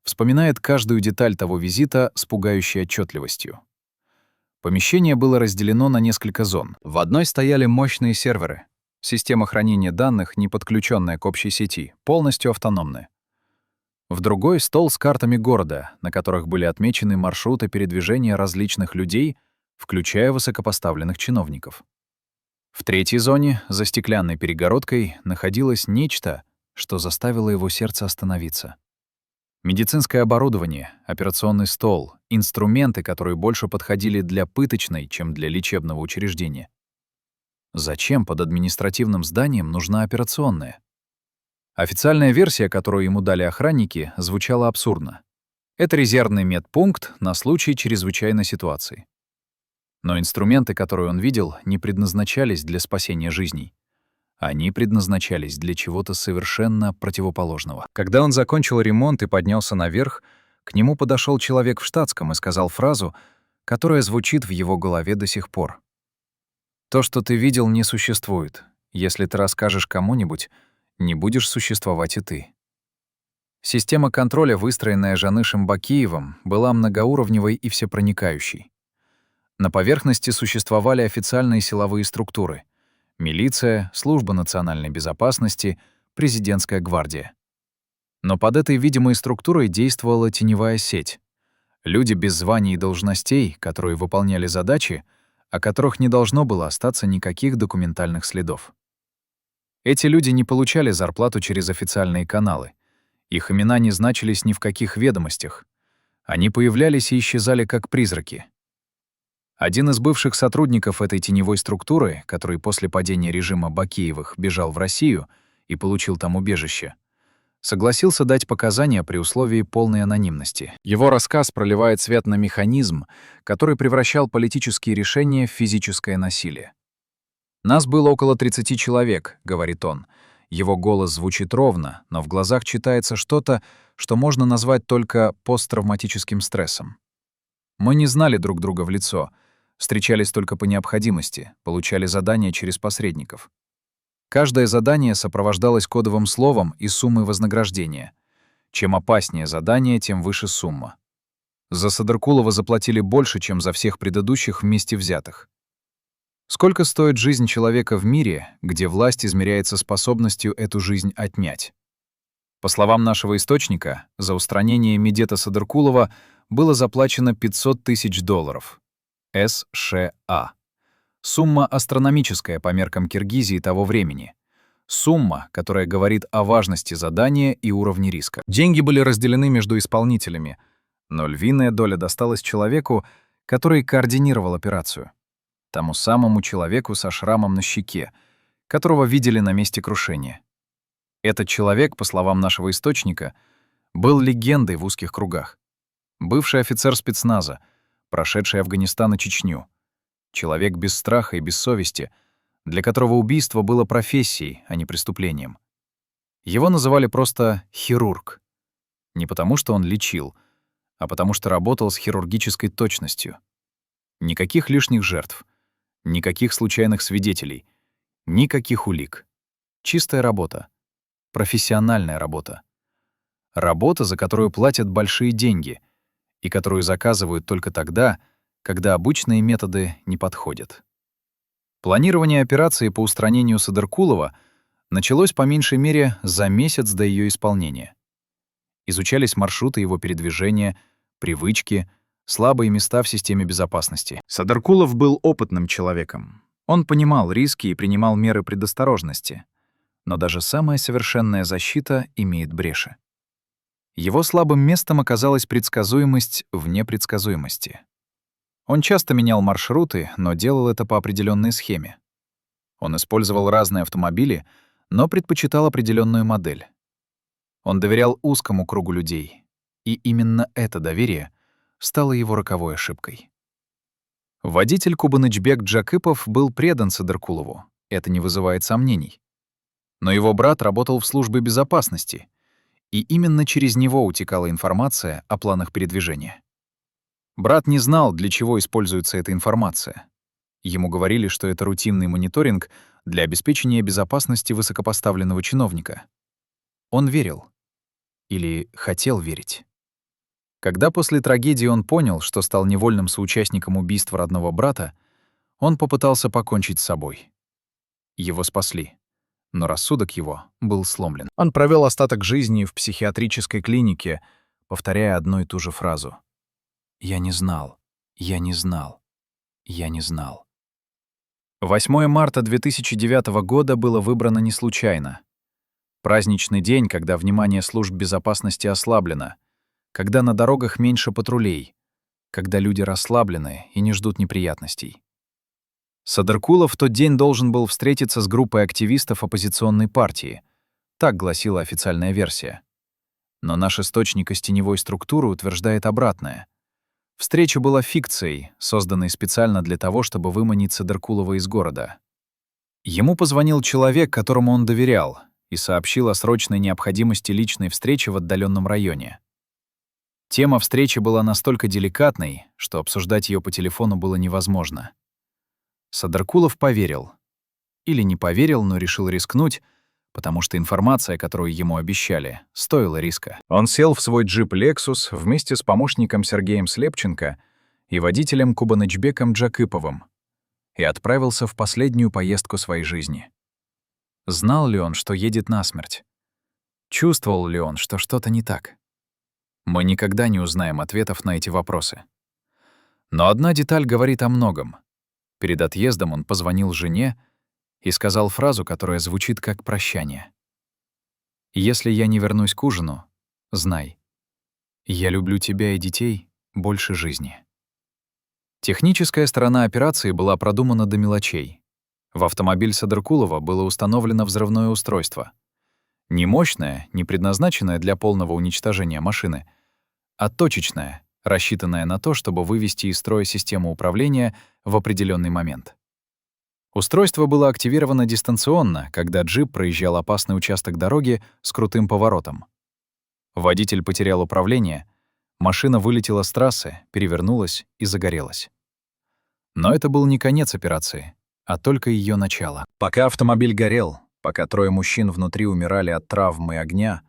вспоминает каждую деталь того визита с пугающей отчетливостью. Помещение было разделено на несколько зон. В одной стояли мощные серверы. Система хранения данных, не подключенная к общей сети, полностью автономная. В другой — стол с картами города, на которых были отмечены маршруты передвижения различных людей, включая высокопоставленных чиновников. В третьей зоне, за стеклянной перегородкой, находилось нечто, что заставило его сердце остановиться. Медицинское оборудование, операционный стол, инструменты, которые больше подходили для пыточной, чем для лечебного учреждения. Зачем под административным зданием нужна операционная? Официальная версия, которую ему дали охранники, звучала абсурдно. Это резервный медпункт на случай чрезвычайной ситуации. Но инструменты, которые он видел, не предназначались для спасения жизней. Они предназначались для чего-то совершенно противоположного. Когда он закончил ремонт и поднялся наверх, к нему подошел человек в штатском и сказал фразу, которая звучит в его голове до сих пор. «То, что ты видел, не существует. Если ты расскажешь кому-нибудь, не будешь существовать и ты». Система контроля, выстроенная Жанышем Бакиевым, была многоуровневой и всепроникающей. На поверхности существовали официальные силовые структуры — милиция, служба национальной безопасности, президентская гвардия. Но под этой видимой структурой действовала теневая сеть. Люди без званий и должностей, которые выполняли задачи, о которых не должно было остаться никаких документальных следов. Эти люди не получали зарплату через официальные каналы. Их имена не значились ни в каких ведомостях. Они появлялись и исчезали как призраки. Один из бывших сотрудников этой теневой структуры, который после падения режима Бакиевых бежал в Россию и получил там убежище, согласился дать показания при условии полной анонимности. Его рассказ проливает свет на механизм, который превращал политические решения в физическое насилие. «Нас было около 30 человек», — говорит он. Его голос звучит ровно, но в глазах читается что-то, что можно назвать только посттравматическим стрессом. Мы не знали друг друга в лицо, встречались только по необходимости, получали задания через посредников. Каждое задание сопровождалось кодовым словом и суммой вознаграждения. Чем опаснее задание, тем выше сумма. За Садаркулова заплатили больше, чем за всех предыдущих вместе взятых. Сколько стоит жизнь человека в мире, где власть измеряется способностью эту жизнь отнять? По словам нашего источника, за устранение Медета Садаркулова было заплачено $500 тысяч. США. Сумма астрономическая по меркам Киргизии того времени. Сумма, которая говорит о важности задания и уровне риска. Деньги были разделены между исполнителями, но львиная доля досталась человеку, который координировал операцию. Тому самому человеку со шрамом на щеке, которого видели на месте крушения. Этот человек, по словам нашего источника, был легендой в узких кругах. Бывший офицер спецназа, прошедший Афганистан и Чечню. Человек без страха и без совести, для которого убийство было профессией, а не преступлением. Его называли просто «хирург». Не потому, что он лечил, а потому что работал с хирургической точностью. Никаких лишних жертв, никаких случайных свидетелей, никаких улик. Чистая работа. профессиональная работа. Работа, за которую платят большие деньги и которую заказывают только тогда, когда обычные методы не подходят. Планирование операции по устранению Садыркулова началось по меньшей мере за месяц до ее исполнения. Изучались маршруты его передвижения, привычки, слабые места в системе безопасности. Садыркулов был опытным человеком. Он понимал риски и принимал меры предосторожности. Но даже самая совершенная защита имеет бреши. Его слабым местом оказалась предсказуемость в непредсказуемости. Он часто менял маршруты, но делал это по определенной схеме. Он использовал разные автомобили, но предпочитал определенную модель. Он доверял узкому кругу людей, и именно это доверие стало его роковой ошибкой. Водитель Кубанычбек Джакипов был предан Садыркулову, это не вызывает сомнений. Но его брат работал в службе безопасности, и именно через него утекала информация о планах передвижения. Брат не знал, для чего используется эта информация. Ему говорили, что это рутинный мониторинг для обеспечения безопасности высокопоставленного чиновника. Он верил. Или хотел верить. Когда после трагедии он понял, что стал невольным соучастником убийства родного брата, он попытался покончить с собой. Его спасли, но рассудок его был сломлен. Он провел остаток жизни в психиатрической клинике, повторяя одну и ту же фразу: «Я не знал, я не знал, я не знал». 8 марта 2009 года было выбрано не случайно. Праздничный день, когда внимание служб безопасности ослаблено, когда на дорогах меньше патрулей, когда люди расслаблены и не ждут неприятностей. Садыркулов в тот день должен был встретиться с группой активистов оппозиционной партии. Так гласила официальная версия. Но наш источник из теневой структуры утверждает обратное. Встреча была фикцией, созданной специально для того, чтобы выманить Садыркулова из города. Ему позвонил человек, которому он доверял, и сообщил о срочной необходимости личной встречи в отдаленном районе. Тема встречи была настолько деликатной, что обсуждать ее по телефону было невозможно. Садыркулов поверил. Или не поверил, но решил рискнуть, потому что информация, которую ему обещали, стоила риска. Он сел в свой джип Lexus вместе с помощником Сергеем Слепченко и водителем Кубанычбеком Джакиповым и отправился в последнюю поездку своей жизни. Знал ли он, что едет насмерть? Чувствовал ли он, что что-то не так? Мы никогда не узнаем ответов на эти вопросы. Но одна деталь говорит о многом. Перед отъездом он позвонил жене и сказал фразу, которая звучит как прощание. «Если я не вернусь к ужину, знай, я люблю тебя и детей больше жизни». Техническая сторона операции была продумана до мелочей. В автомобиль Садыркулова было установлено взрывное устройство. Не мощное, не предназначенное для полного уничтожения машины, а точечное, рассчитанное на то, чтобы вывести из строя систему управления в определенный момент. Устройство было активировано дистанционно, когда джип проезжал опасный участок дороги с крутым поворотом. Водитель потерял управление, машина вылетела с трассы, перевернулась и загорелась. Но это был не конец операции, а только ее начало. Пока автомобиль горел, пока трое мужчин внутри умирали от травм и огня,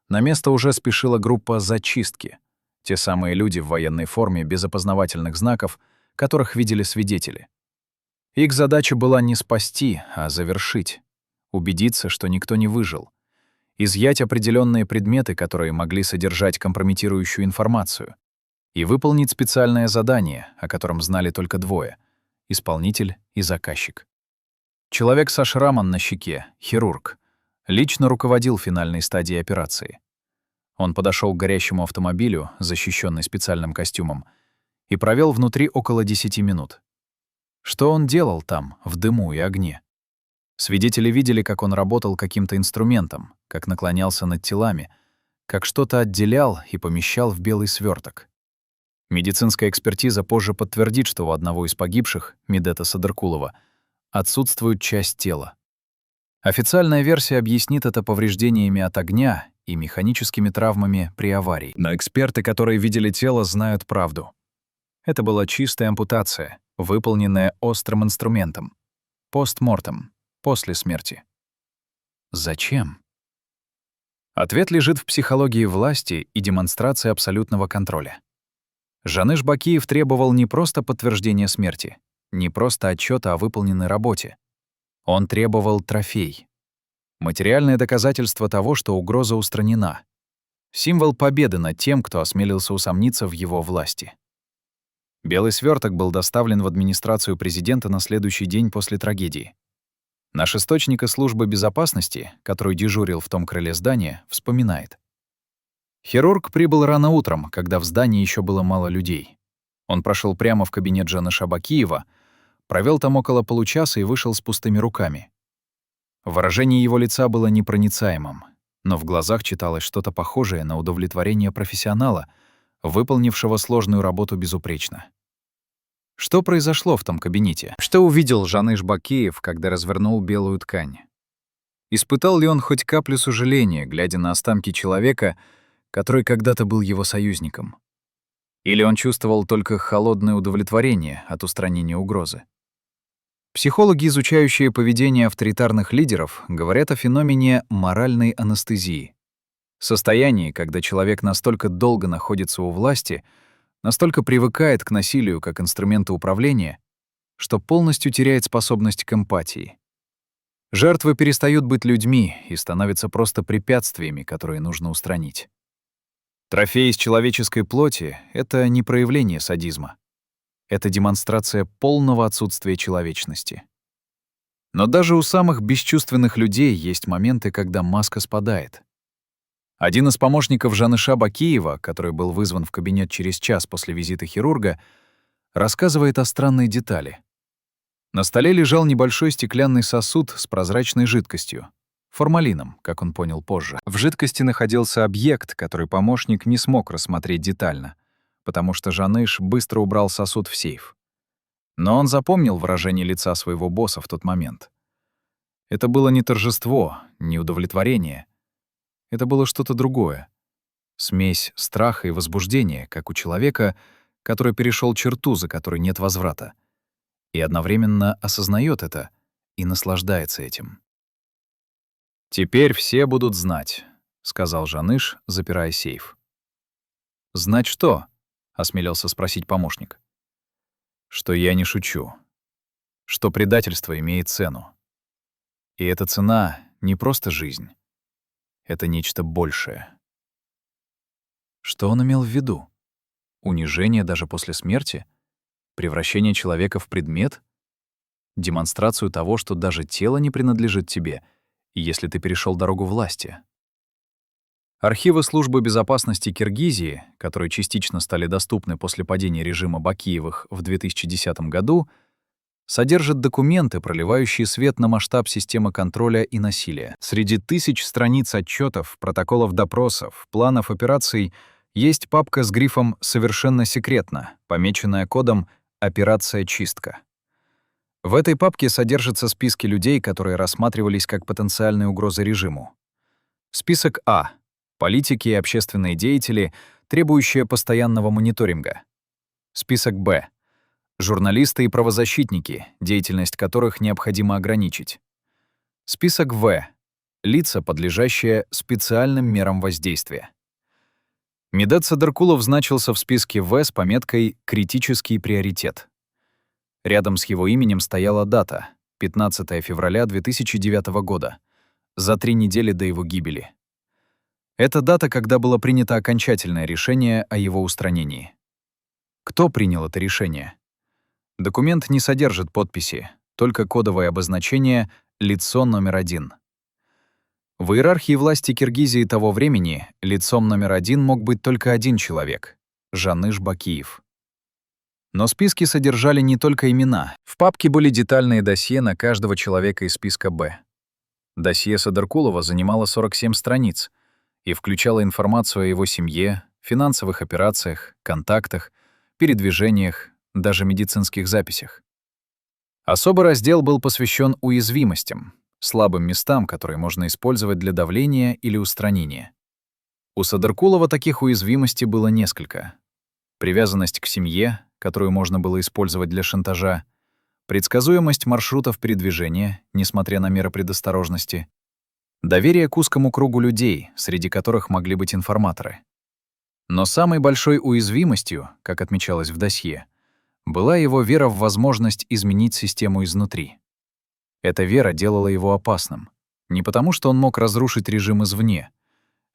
на место уже спешила группа зачистки, те самые люди в военной форме без опознавательных знаков, которых видели свидетели. Их задача была не спасти, а завершить, убедиться, что никто не выжил, изъять определенные предметы, которые могли содержать компрометирующую информацию, и выполнить специальное задание, о котором знали только двое — исполнитель и заказчик. Человек со шрамом на щеке, хирург, лично руководил финальной стадией операции. Он подошел к горящему автомобилю, защищенный специальным костюмом, и провел внутри около 10 минут. Что он делал там, в дыму и огне? Свидетели видели, как он работал каким-то инструментом, как наклонялся над телами, как что-то отделял и помещал в белый сверток. Медицинская экспертиза позже подтвердит, что у одного из погибших, Медета Садыркулова, отсутствует часть тела. Официальная версия объяснит это повреждениями от огня и механическими травмами при аварии. Но эксперты, которые видели тело, знают правду. Это была чистая ампутация, выполненная острым инструментом. Постмортем, после смерти. Зачем? Ответ лежит в психологии власти и демонстрации абсолютного контроля. Жаныш Бакиев требовал не просто подтверждения смерти, не просто отчета о выполненной работе. Он требовал трофей. Материальное доказательство того, что угроза устранена. Символ победы над тем, кто осмелился усомниться в его власти. Белый сверток был доставлен в администрацию президента на следующий день после трагедии. Наш источник из службы безопасности, который дежурил в том крыле здания, вспоминает. Хирург прибыл рано утром, когда в здании еще было мало людей. Он прошел прямо в кабинет Жаныша Бакиева, провел там около получаса и вышел с пустыми руками. Выражение его лица было непроницаемым, но в глазах читалось что-то похожее на удовлетворение профессионала, выполнившего сложную работу безупречно. Что произошло в том кабинете? Что увидел Жаныш Бакиев, когда развернул белую ткань? Испытал ли он хоть каплю сожаления, глядя на останки человека, который когда-то был его союзником? Или он чувствовал только холодное удовлетворение от устранения угрозы? Психологи, изучающие поведение авторитарных лидеров, говорят о феномене моральной анестезии. Состоянии, когда человек настолько долго находится у власти, настолько привыкает к насилию как инструменту управления, что полностью теряет способность к эмпатии. Жертвы перестают быть людьми и становятся просто препятствиями, которые нужно устранить. Трофей из человеческой плоти — это не проявление садизма. Это демонстрация полного отсутствия человечности. Но даже у самых бесчувственных людей есть моменты, когда маска спадает. Один из помощников Жаныша Бакиева, который был вызван в кабинет через час после визита хирурга, рассказывает о странной детали. На столе лежал небольшой стеклянный сосуд с прозрачной жидкостью. Формалином, как он понял позже. В жидкости находился объект, который помощник не смог рассмотреть детально, потому что Жаныш быстро убрал сосуд в сейф. Но он запомнил выражение лица своего босса в тот момент. Это было не торжество, не удовлетворение. Это было что-то другое. Смесь страха и возбуждения, как у человека, который перешел черту, за которой нет возврата, и одновременно осознает это и наслаждается этим. «Теперь все будут знать», — сказал Жаныш, запирая сейф. «Знать что?» — осмелился спросить помощник. «Что я не шучу. Что предательство имеет цену. И эта цена — не просто жизнь. Это нечто большее». Что он имел в виду? Унижение даже после смерти? Превращение человека в предмет? Демонстрацию того, что даже тело не принадлежит тебе, если ты перешел дорогу власти? Архивы службы безопасности Киргизии, которые частично стали доступны после падения режима Бакиевых в 2010 году, содержат документы, проливающие свет на масштаб системы контроля и насилия. Среди тысяч страниц отчетов, протоколов допросов, планов операций есть папка с грифом «Совершенно секретно», помеченная кодом «Операция чистка». В этой папке содержатся списки людей, которые рассматривались как потенциальные угрозы режиму. Список А — политики и общественные деятели, требующие постоянного мониторинга. Список Б — журналисты и правозащитники, деятельность которых необходимо ограничить. Список В — лица, подлежащие специальным мерам воздействия. Медет Садыркулов значился в списке В с пометкой «Критический приоритет». Рядом с его именем стояла дата — 15 февраля 2009 года, за 3 недели до его гибели. Это дата, когда было принято окончательное решение о его устранении. Кто принял это решение? Документ не содержит подписи, только кодовое обозначение «Лицо номер 1». В иерархии власти Киргизии того времени лицом номер 1 мог быть только один человек — Жаныш Бакиев. Но списки содержали не только имена. В папке были детальные досье на каждого человека из списка «Б». Досье Садыркулова занимало 47 страниц и включало информацию о его семье, финансовых операциях, контактах, передвижениях, даже медицинских записях. Особый раздел был посвящен уязвимостям, слабым местам, которые можно использовать для давления или устранения. У Садыркулова таких уязвимостей было несколько. Привязанность к семье, которую можно было использовать для шантажа, предсказуемость маршрутов передвижения, несмотря на меры предосторожности, Доверие к узкому кругу людей, среди которых могли быть информаторы. Но самой большой уязвимостью, как отмечалось в досье, была его вера в возможность изменить систему изнутри. Эта вера делала его опасным. Не потому, что он мог разрушить режим извне,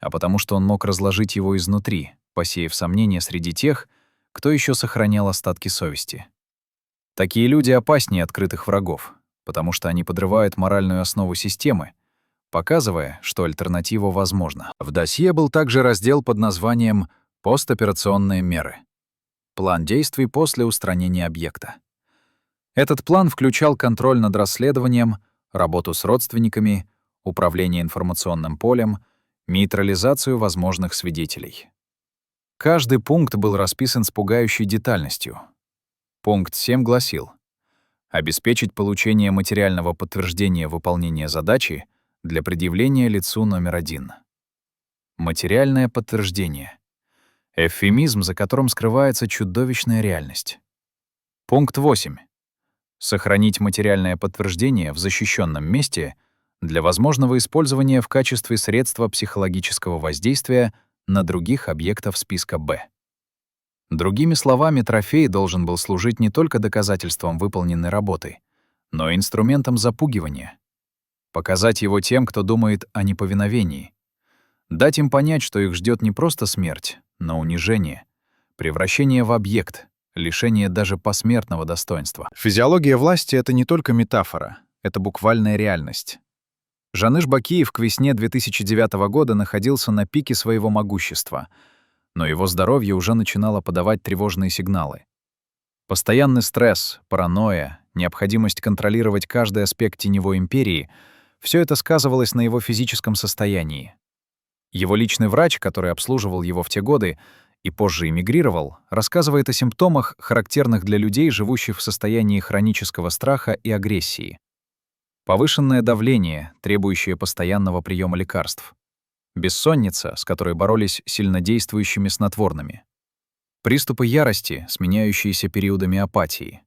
а потому, что он мог разложить его изнутри, посеяв сомнения среди тех, кто еще сохранял остатки совести. Такие люди опаснее открытых врагов, потому что они подрывают моральную основу системы, показывая, что альтернатива возможна. В досье был также раздел под названием «Постоперационные меры». План действий после устранения объекта. Этот план включал контроль над расследованием, работу с родственниками, управление информационным полем, нейтрализацию возможных свидетелей. Каждый пункт был расписан с пугающей детальностью. Пункт 7 гласил: обеспечить получение материального подтверждения выполнения задачи для предъявления лицу номер 1. Материальное подтверждение. Эвфемизм, за которым скрывается чудовищная реальность. Пункт 8. Сохранить материальное подтверждение в защищенном месте для возможного использования в качестве средства психологического воздействия на других объектов списка Б. Другими словами, трофей должен был служить не только доказательством выполненной работы, но и инструментом запугивания. Показать его тем, кто думает о неповиновении. Дать им понять, что их ждет не просто смерть, но унижение, превращение в объект, лишение даже посмертного достоинства. Физиология власти — это не только метафора, это буквальная реальность. Жаныш Бакиев к весне 2009 года находился на пике своего могущества, но его здоровье уже начинало подавать тревожные сигналы. Постоянный стресс, паранойя, необходимость контролировать каждый аспект теневой империи — все это сказывалось на его физическом состоянии. Его личный врач, который обслуживал его в те годы и позже эмигрировал, рассказывает о симптомах, характерных для людей, живущих в состоянии хронического страха и агрессии. Повышенное давление, требующее постоянного приема лекарств. Бессонница, с которой боролись сильнодействующими снотворными. Приступы ярости, сменяющиеся периодами апатии.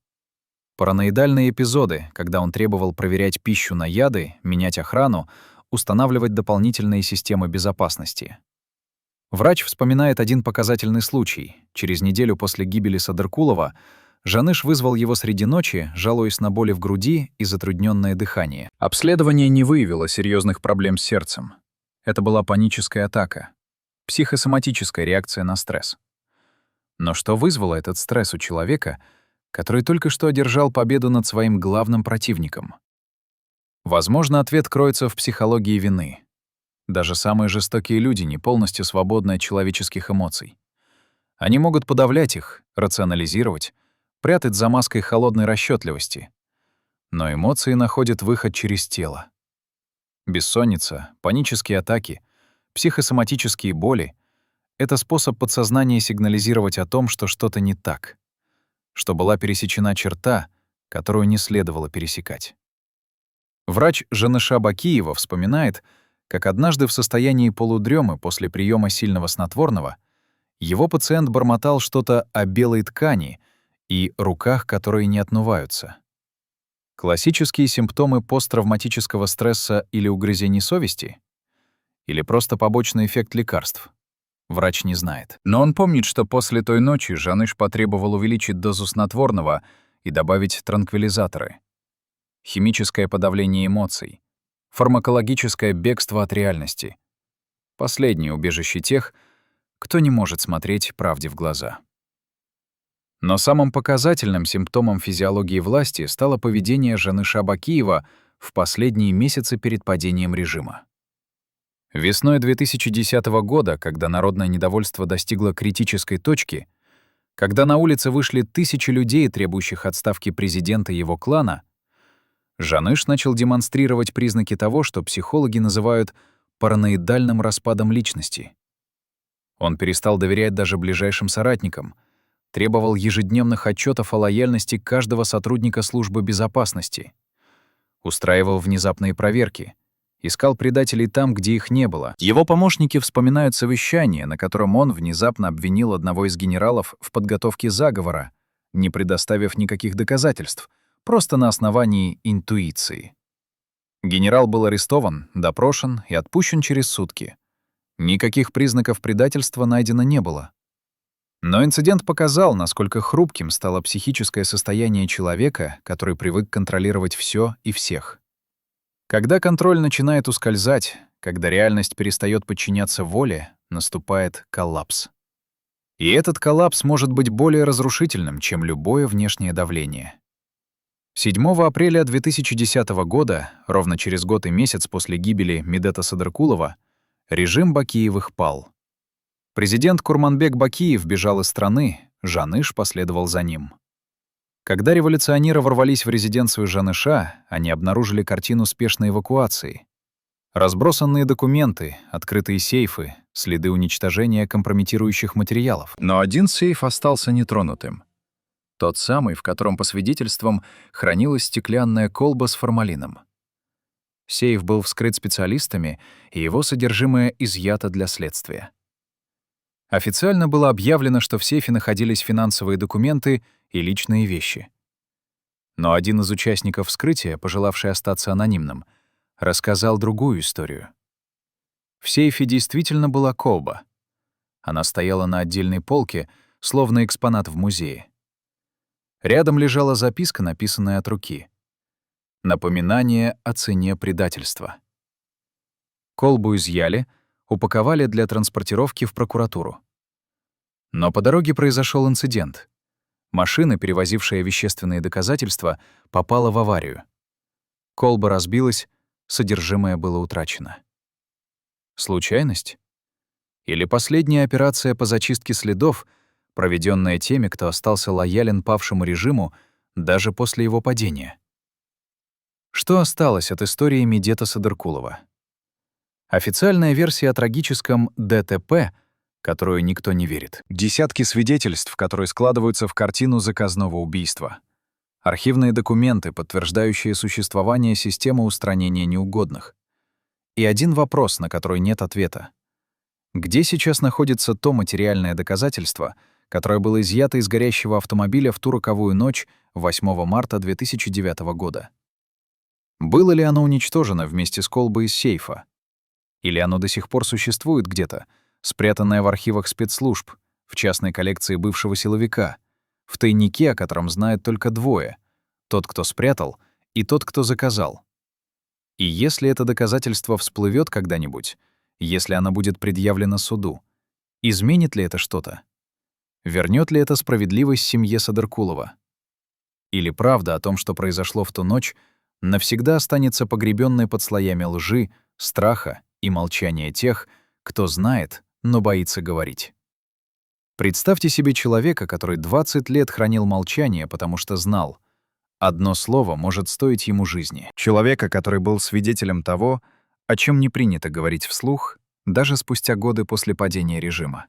Параноидальные эпизоды, когда он требовал проверять пищу на яды, менять охрану, устанавливать дополнительные системы безопасности. Врач вспоминает один показательный случай. Через неделю после гибели Садыркулова Жаныш вызвал его среди ночи, жалуясь на боли в груди и затрудненное дыхание. Обследование не выявило серьезных проблем с сердцем. Это была паническая атака, психосоматическая реакция на стресс. Но что вызвало этот стресс у человека, который только что одержал победу над своим главным противником? Возможно, ответ кроется в психологии вины. Даже самые жестокие люди не полностью свободны от человеческих эмоций. Они могут подавлять их, рационализировать, прятать за маской холодной расчетливости. Но эмоции находят выход через тело. Бессонница, панические атаки, психосоматические боли — это способ подсознания сигнализировать о том, что что-то не так, что была пересечена черта, которую не следовало пересекать. Врач Жаныша Бакиева вспоминает, как однажды в состоянии полудрёмы после приема сильного снотворного его пациент бормотал что-то о белой ткани и руках, которые не отмываются. Классические симптомы посттравматического стресса или угрызений совести? Или просто побочный эффект лекарств? Врач не знает. Но он помнит, что после той ночи Жаныш потребовал увеличить дозу снотворного и добавить транквилизаторы. Химическое подавление эмоций, фармакологическое бегство от реальности. Последнее убежище тех, кто не может смотреть правде в глаза. Но самым показательным симптомом физиологии власти стало поведение Жаныша Бакиева в последние месяцы перед падением режима. Весной 2010 года, когда народное недовольство достигло критической точки, когда на улицы вышли тысячи людей, требующих отставки президента и его клана, Жаныш начал демонстрировать признаки того, что психологи называют параноидальным распадом личности. Он перестал доверять даже ближайшим соратникам, требовал ежедневных отчетов о лояльности каждого сотрудника службы безопасности, устраивал внезапные проверки, искал предателей там, где их не было. Его помощники вспоминают совещание, на котором он внезапно обвинил одного из генералов в подготовке заговора, не предоставив никаких доказательств, просто на основании интуиции. Генерал был арестован, допрошен и отпущен через сутки. Никаких признаков предательства найдено не было. Но инцидент показал, насколько хрупким стало психическое состояние человека, который привык контролировать все и всех. Когда контроль начинает ускользать, когда реальность перестает подчиняться воле, наступает коллапс. И этот коллапс может быть более разрушительным, чем любое внешнее давление. 7 апреля 2010 года, ровно через год и месяц после гибели Медета Садыркулова, режим Бакиевых пал. Президент Курманбек Бакиев бежал из страны, Жаныш последовал за ним. Когда революционеры ворвались в резиденцию Жаныша, они обнаружили картину спешной эвакуации. Разбросанные документы, открытые сейфы, следы уничтожения компрометирующих материалов. Но один сейф остался нетронутым. Тот самый, в котором, по свидетельствам, хранилась стеклянная колба с формалином. Сейф был вскрыт специалистами, и его содержимое изъято для следствия. Официально было объявлено, что в сейфе находились финансовые документы и личные вещи. Но один из участников вскрытия, пожелавший остаться анонимным, рассказал другую историю. В сейфе действительно была колба. Она стояла на отдельной полке, словно экспонат в музее. Рядом лежала записка, написанная от руки. Напоминание о цене предательства. Колбу изъяли, упаковали для транспортировки в прокуратуру. Но по дороге произошел инцидент. Машина, перевозившая вещественные доказательства, попала в аварию. Колба разбилась, содержимое было утрачено. Случайность? Или последняя операция по зачистке следов, проведенная теми, кто остался лоялен павшему режиму даже после его падения? Что осталось от истории Медета Садыркулова? Официальная версия о трагическом ДТП, которую никто не верит. Десятки свидетельств, которые складываются в картину заказного убийства. Архивные документы, подтверждающие существование системы устранения неугодных. И один вопрос, на который нет ответа. Где сейчас находится то материальное доказательство, которое было изъято из горящего автомобиля в ту роковую ночь 8 марта 2009 года? Было ли оно уничтожено вместе с колбой из сейфа? Или оно до сих пор существует где-то, спрятанное в архивах спецслужб, в частной коллекции бывшего силовика, в тайнике, о котором знают только двое — тот, кто спрятал, и тот, кто заказал? И если это доказательство всплывет когда-нибудь, если оно будет предъявлено суду, изменит ли это что-то? Вернёт ли это справедливость семье Садыркулова? Или правда о том, что произошло в ту ночь, навсегда останется погребённой под слоями лжи, страха и молчания тех, кто знает, но боится говорить? Представьте себе человека, который 20 лет хранил молчание, потому что знал, одно слово может стоить ему жизни. Человека, который был свидетелем того, о чем не принято говорить вслух, даже спустя годы после падения режима.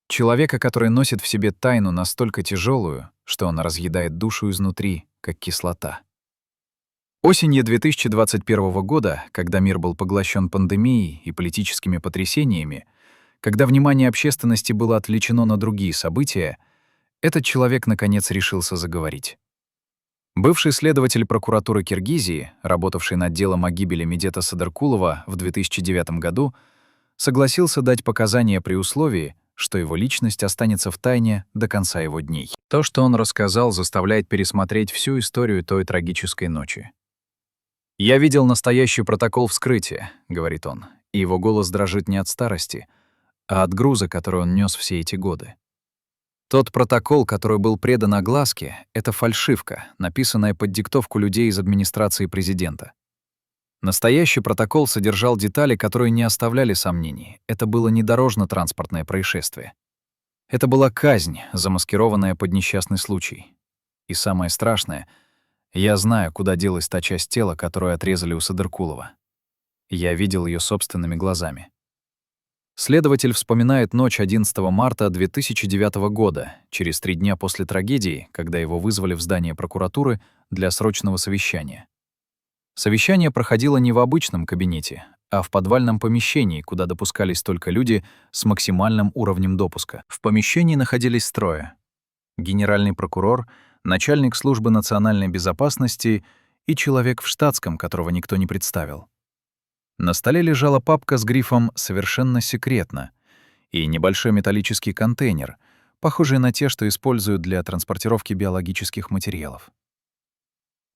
Человека, который носит в себе тайну настолько тяжелую, что он разъедает душу изнутри, как кислота. Осенью 2021 года, когда мир был поглощен пандемией и политическими потрясениями, когда внимание общественности было отвлечено на другие события, этот человек наконец решился заговорить. Бывший следователь прокуратуры Киргизии, работавший над делом о гибели Медета Садыркулова в 2009 году, согласился дать показания при условии, что его личность останется в тайне до конца его дней. То, что он рассказал, заставляет пересмотреть всю историю той трагической ночи. «Я видел настоящий протокол вскрытия», — говорит он, и его голос дрожит не от старости, а от груза, который он нёс все эти годы. Тот протокол, который был предан огласке, — это фальшивка, написанная под диктовку людей из администрации президента. Настоящий протокол содержал детали, которые не оставляли сомнений. Это было не дорожно-транспортное происшествие. Это была казнь, замаскированная под несчастный случай. И самое страшное — я знаю, куда делась та часть тела, которую отрезали у Садыркулова. Я видел ее собственными глазами. Следователь вспоминает ночь 11 марта 2009 года, через 3 дня после трагедии, когда его вызвали в здание прокуратуры для срочного совещания. Совещание проходило не в обычном кабинете, а в подвальном помещении, куда допускались только люди с максимальным уровнем допуска. В помещении находились трое: генеральный прокурор, начальник службы национальной безопасности и человек в штатском, которого никто не представил. На столе лежала папка с грифом «Совершенно секретно» и небольшой металлический контейнер, похожий на те, что используют для транспортировки биологических материалов.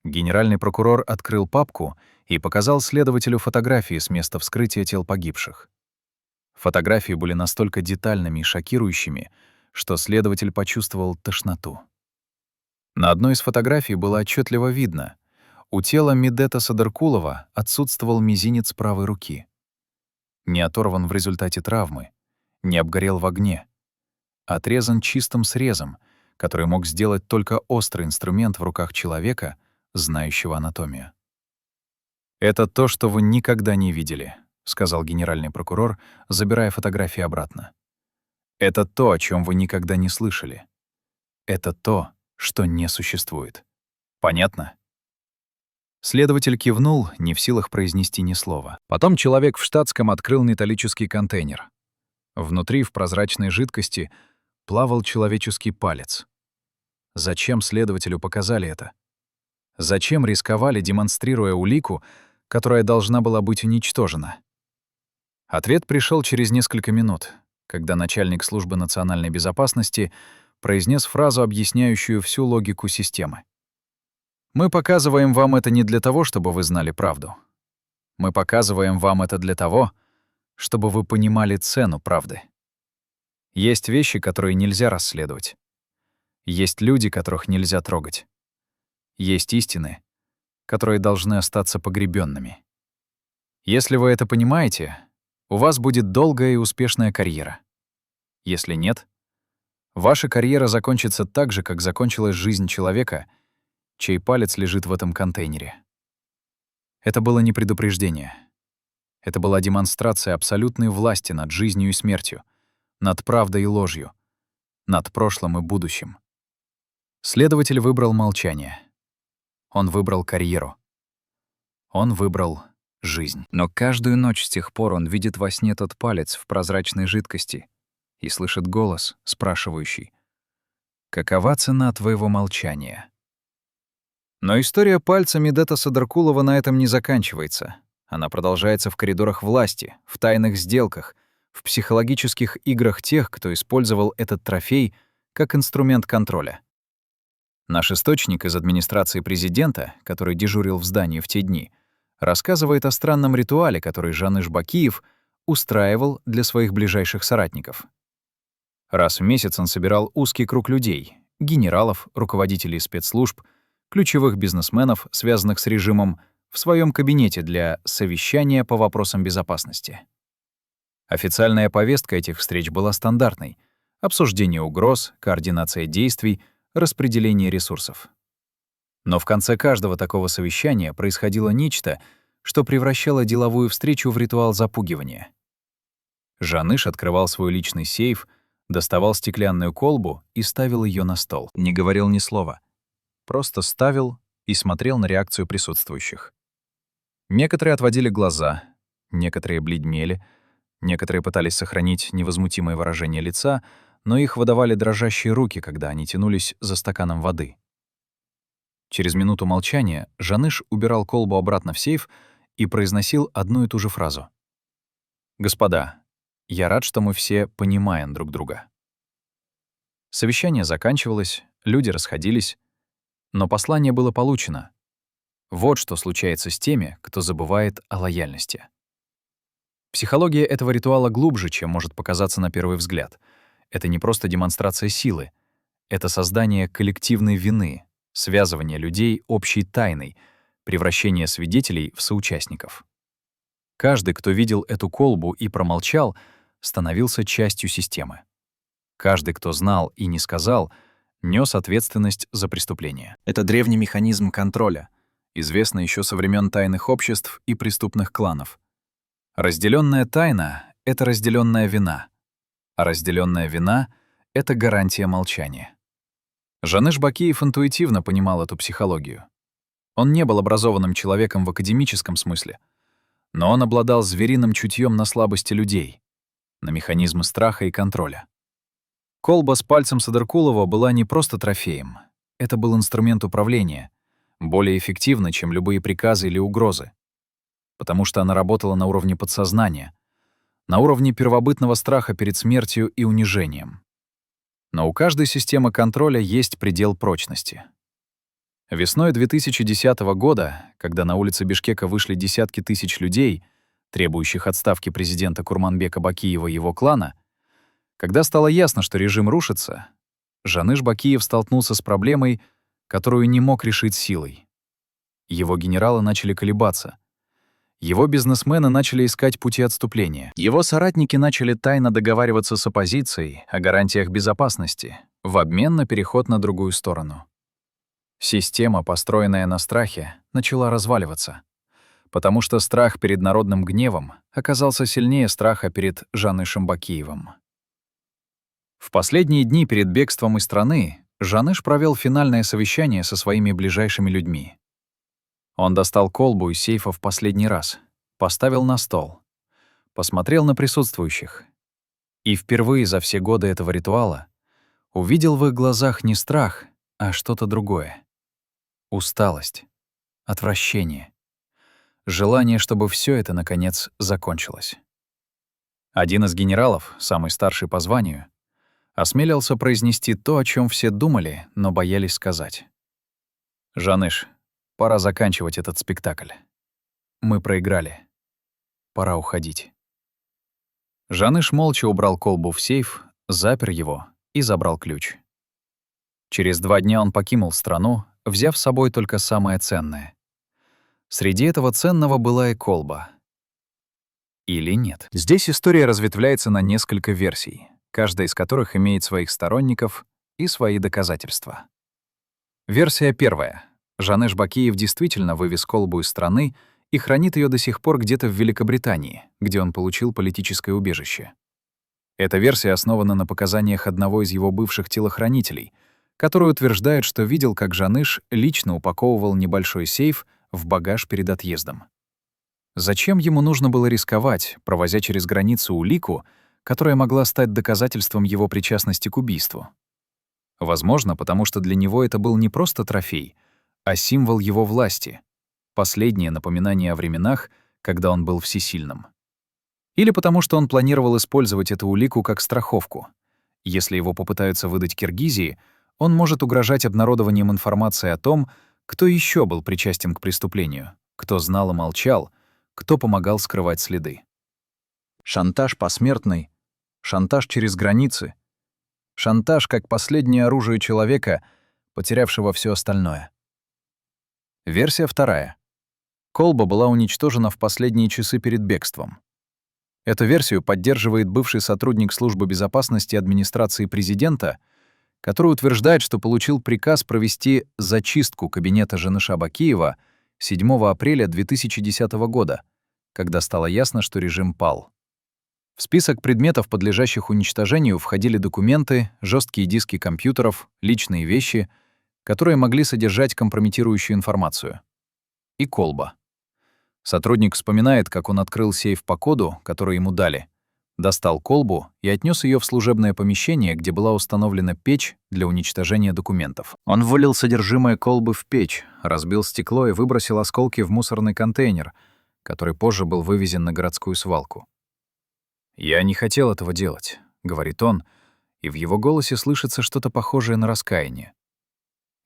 Генеральный прокурор открыл папку и показал следователю фотографии с места вскрытия тел погибших. Фотографии были настолько детальными и шокирующими, что следователь почувствовал тошноту. На одной из фотографий было отчетливо видно: у тела Медета Садыркулова отсутствовал мизинец правой руки. Не оторван в результате травмы, не обгорел в огне. Отрезан чистым срезом, который мог сделать только острый инструмент в руках человека, знающего анатомию. «Это то, что вы никогда не видели», — сказал генеральный прокурор, забирая фотографии обратно. «Это то, о чем вы никогда не слышали. Это то, что не существует. Понятно?» Следователь кивнул, не в силах произнести ни слова. Потом человек в штатском открыл металлический контейнер. Внутри, в прозрачной жидкости, плавал человеческий палец. Зачем следователю показали это? Зачем рисковали, демонстрируя улику, которая должна была быть уничтожена? Ответ пришел через несколько минут, когда начальник службы национальной безопасности произнес фразу, объясняющую всю логику системы. «Мы показываем вам это не для того, чтобы вы знали правду. Мы показываем вам это для того, чтобы вы понимали цену правды. Есть вещи, которые нельзя расследовать. Есть люди, которых нельзя трогать. Есть истины, которые должны остаться погребенными. Если вы это понимаете, у вас будет долгая и успешная карьера. Если нет, ваша карьера закончится так же, как закончилась жизнь человека, чей палец лежит в этом контейнере». Это было не предупреждение. Это была демонстрация абсолютной власти над жизнью и смертью, над правдой и ложью, над прошлым и будущим. Следователь выбрал молчание. Он выбрал карьеру. Он выбрал жизнь. Но каждую ночь с тех пор он видит во сне тот палец в прозрачной жидкости и слышит голос, спрашивающий: «Какова цена твоего молчания?» Но история пальца Медета Садыркулова на этом не заканчивается. Она продолжается в коридорах власти, в тайных сделках, в психологических играх тех, кто использовал этот трофей как инструмент контроля. Наш источник из администрации президента, который дежурил в здании в те дни, рассказывает о странном ритуале, который Жаныш Бакиев устраивал для своих ближайших соратников. Раз в месяц он собирал узкий круг людей — генералов, руководителей спецслужб, ключевых бизнесменов, связанных с режимом, в своем кабинете для совещания по вопросам безопасности. Официальная повестка этих встреч была стандартной: обсуждение угроз, координация действий, распределение ресурсов. Но в конце каждого такого совещания происходило нечто, что превращало деловую встречу в ритуал запугивания. Жаныш открывал свой личный сейф, доставал стеклянную колбу и ставил ее на стол. Не говорил ни слова. Просто ставил и смотрел на реакцию присутствующих. Некоторые отводили глаза, некоторые бледнели, некоторые пытались сохранить невозмутимое выражение лица, но их выдавали дрожащие руки, когда они тянулись за стаканом воды. Через минуту молчания Жаныш убирал колбу обратно в сейф и произносил одну и ту же фразу: «Господа, я рад, что мы все понимаем друг друга». Совещание заканчивалось, люди расходились, но послание было получено. Вот что случается с теми, кто забывает о лояльности. Психология этого ритуала глубже, чем может показаться на первый взгляд. Это не просто демонстрация силы. Это создание коллективной вины, связывание людей общей тайной, превращение свидетелей в соучастников. Каждый, кто видел эту колбу и промолчал, становился частью системы. Каждый, кто знал и не сказал, нес ответственность за преступление. Это древний механизм контроля, известный еще со времен тайных обществ и преступных кланов. Разделенная тайна — это разделенная вина, а разделенная вина — это гарантия молчания. Жаныш Бакиев интуитивно понимал эту психологию. Он не был образованным человеком в академическом смысле, но он обладал звериным чутьем на слабости людей, на механизмы страха и контроля. Колба с пальцем Садыркулова была не просто трофеем. Это был инструмент управления, более эффективна, чем любые приказы или угрозы, потому что она работала на уровне подсознания, на уровне первобытного страха перед смертью и унижением. Но у каждой системы контроля есть предел прочности. Весной 2010 года, когда на улицы Бишкека вышли десятки тысяч людей, требующих отставки президента Курманбека Бакиева и его клана, когда стало ясно, что режим рушится, Жаныш Бакиев столкнулся с проблемой, которую не мог решить силой. Его генералы начали колебаться. Его бизнесмены начали искать пути отступления. Его соратники начали тайно договариваться с оппозицией о гарантиях безопасности в обмен на переход на другую сторону. Система, построенная на страхе, начала разваливаться, потому что страх перед народным гневом оказался сильнее страха перед Жанышем Бакиевым. В последние дни перед бегством из страны Жаныш провел финальное совещание со своими ближайшими людьми. Он достал колбу из сейфа в последний раз, поставил на стол, посмотрел на присутствующих и впервые за все годы этого ритуала увидел в их глазах не страх, а что-то другое. Усталость, отвращение, желание, чтобы все это, наконец, закончилось. Один из генералов, самый старший по званию, осмелился произнести то, о чем все думали, но боялись сказать. «Жаныш, пора заканчивать этот спектакль. Мы проиграли. Пора уходить». Жаныш молча убрал колбу в сейф, запер его и забрал ключ. Через 2 дня он покинул страну, взяв с собой только самое ценное. Среди этого ценного была и колба. Или нет? Здесь история разветвляется на несколько версий, каждая из которых имеет своих сторонников и свои доказательства. Версия первая. Жаныш Бакиев действительно вывез колбу из страны и хранит ее до сих пор где-то в Великобритании, где он получил политическое убежище. Эта версия основана на показаниях одного из его бывших телохранителей, который утверждает, что видел, как Жаныш лично упаковывал небольшой сейф в багаж перед отъездом. Зачем ему нужно было рисковать, провозя через границу улику, которая могла стать доказательством его причастности к убийству? Возможно, потому что для него это был не просто трофей, а символ его власти, последнее напоминание о временах, когда он был всесильным. Или потому что он планировал использовать эту улику как страховку. Если его попытаются выдать Киргизии, он может угрожать обнародованием информации о том, кто еще был причастен к преступлению, кто знал и молчал, кто помогал скрывать следы. Шантаж посмертный, шантаж через границы, шантаж как последнее оружие человека, потерявшего все остальное. Версия вторая. Колба была уничтожена в последние часы перед бегством. Эту версию поддерживает бывший сотрудник службы безопасности администрации президента, который утверждает, что получил приказ провести зачистку кабинета Жаныша Бакиева 7 апреля 2010 года, когда стало ясно, что режим пал. В список предметов, подлежащих уничтожению, входили документы, жесткие диски компьютеров, личные вещи, которые могли содержать компрометирующую информацию. И колба. Сотрудник вспоминает, как он открыл сейф по коду, который ему дали, достал колбу и отнес ее в служебное помещение, где была установлена печь для уничтожения документов. Он вылил содержимое колбы в печь, разбил стекло и выбросил осколки в мусорный контейнер, который позже был вывезен на городскую свалку. «Я не хотел этого делать», — говорит он, и в его голосе слышится что-то похожее на раскаяние.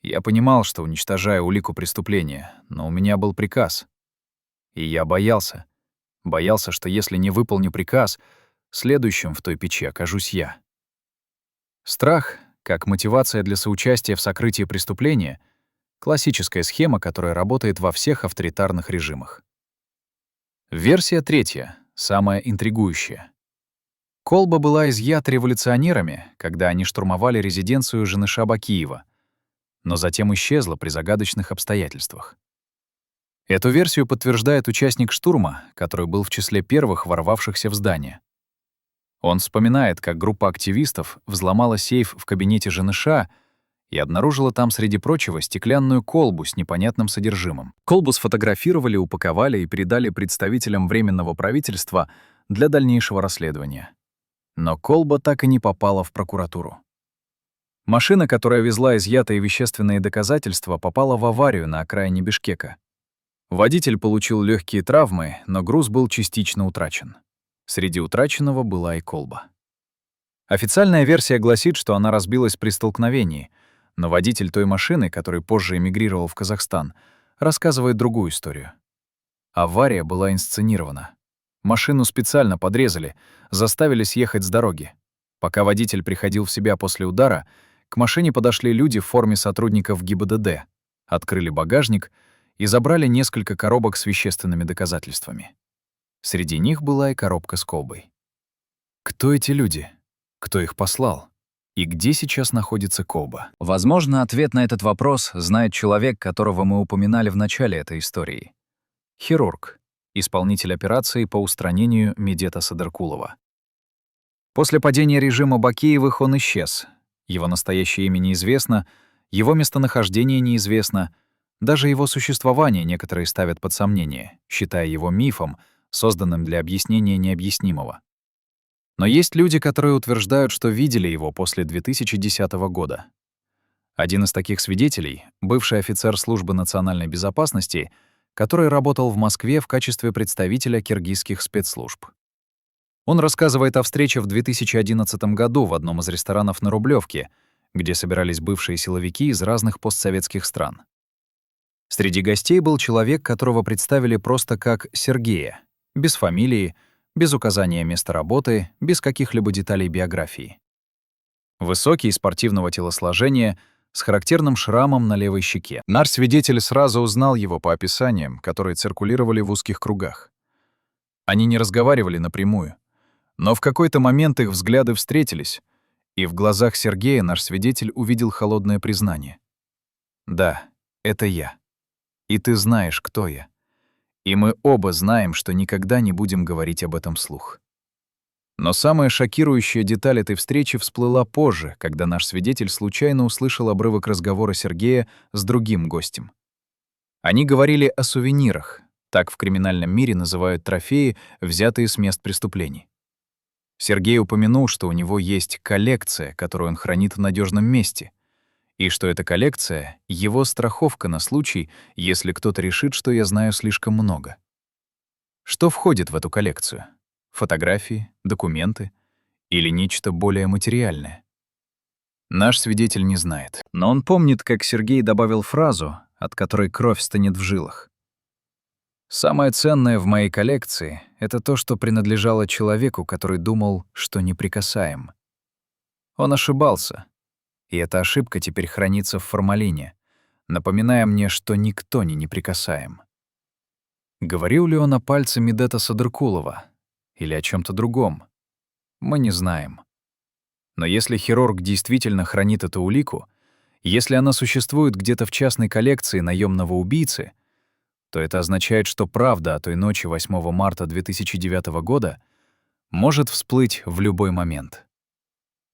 «Я понимал, что уничтожаю улику преступления, но у меня был приказ. И я боялся. Боялся, что если не выполню приказ, следующим в той печи окажусь я». Страх, как мотивация для соучастия в сокрытии преступления, классическая схема, которая работает во всех авторитарных режимах. Версия третья, самая интригующая. Колба была изъята революционерами, когда они штурмовали резиденцию Жаныша Бакиева, но затем исчезла при загадочных обстоятельствах. Эту версию подтверждает участник штурма, который был в числе первых ворвавшихся в здание. Он вспоминает, как группа активистов взломала сейф в кабинете Жаныша и обнаружила там, среди прочего, стеклянную колбу с непонятным содержимым. Колбу сфотографировали, упаковали и передали представителям Временного правительства для дальнейшего расследования. Но колба так и не попала в прокуратуру. Машина, которая везла изъятые вещественные доказательства, попала в аварию на окраине Бишкека. Водитель получил легкие травмы, но груз был частично утрачен. Среди утраченного была и колба. Официальная версия гласит, что она разбилась при столкновении, но водитель той машины, который позже эмигрировал в Казахстан, рассказывает другую историю. Авария была инсценирована. Машину специально подрезали, заставили съехать с дороги. Пока водитель приходил в себя после удара, к машине подошли люди в форме сотрудников ГИБДД, открыли багажник и забрали несколько коробок с вещественными доказательствами. Среди них была и коробка с колбой. Кто эти люди? Кто их послал? И где сейчас находится колба? Возможно, ответ на этот вопрос знает человек, которого мы упоминали в начале этой истории. Хирург, исполнитель операции по устранению Медета Садыркулова. После падения режима Бакиевых он исчез. Его настоящее имя неизвестно, его местонахождение неизвестно, даже его существование некоторые ставят под сомнение, считая его мифом, созданным для объяснения необъяснимого. Но есть люди, которые утверждают, что видели его после 2010 года. Один из таких свидетелей — бывший офицер службы национальной безопасности, который работал в Москве в качестве представителя киргизских спецслужб. Он рассказывает о встрече в 2011 году в одном из ресторанов на Рублевке, где собирались бывшие силовики из разных постсоветских стран. Среди гостей был человек, которого представили просто как Сергея, без фамилии, без указания места работы, без каких-либо деталей биографии. Высокий, спортивного телосложения, с характерным шрамом на левой щеке. Наш свидетель сразу узнал его по описаниям, которые циркулировали в узких кругах. Они не разговаривали напрямую, но в какой-то момент их взгляды встретились, и в глазах Сергея наш свидетель увидел холодное признание. «Да, это я. И ты знаешь, кто я. И мы оба знаем, что никогда не будем говорить об этом вслух». Но самая шокирующая деталь этой встречи всплыла позже, когда наш свидетель случайно услышал обрывок разговора Сергея с другим гостем. Они говорили о сувенирах, так в криминальном мире называют трофеи, взятые с мест преступлений. Сергей упомянул, что у него есть коллекция, которую он хранит в надежном месте, и что эта коллекция — его страховка на случай, если кто-то решит, что я знаю слишком много. Что входит в эту коллекцию? Фотографии, документы или нечто более материальное? Наш свидетель не знает, но он помнит, как Сергей добавил фразу, от которой кровь стынет в жилах. «Самое ценное в моей коллекции — это то, что принадлежало человеку, который думал, что неприкасаем. Он ошибался, и эта ошибка теперь хранится в формалине, напоминая мне, что никто не неприкасаем». Говорил ли он о пальце Медета Садыркулова или о чем то другом? Мы не знаем. Но если хирург действительно хранит эту улику, если она существует где-то в частной коллекции наемного убийцы, то это означает, что правда о той ночи 8 марта 2009 года может всплыть в любой момент.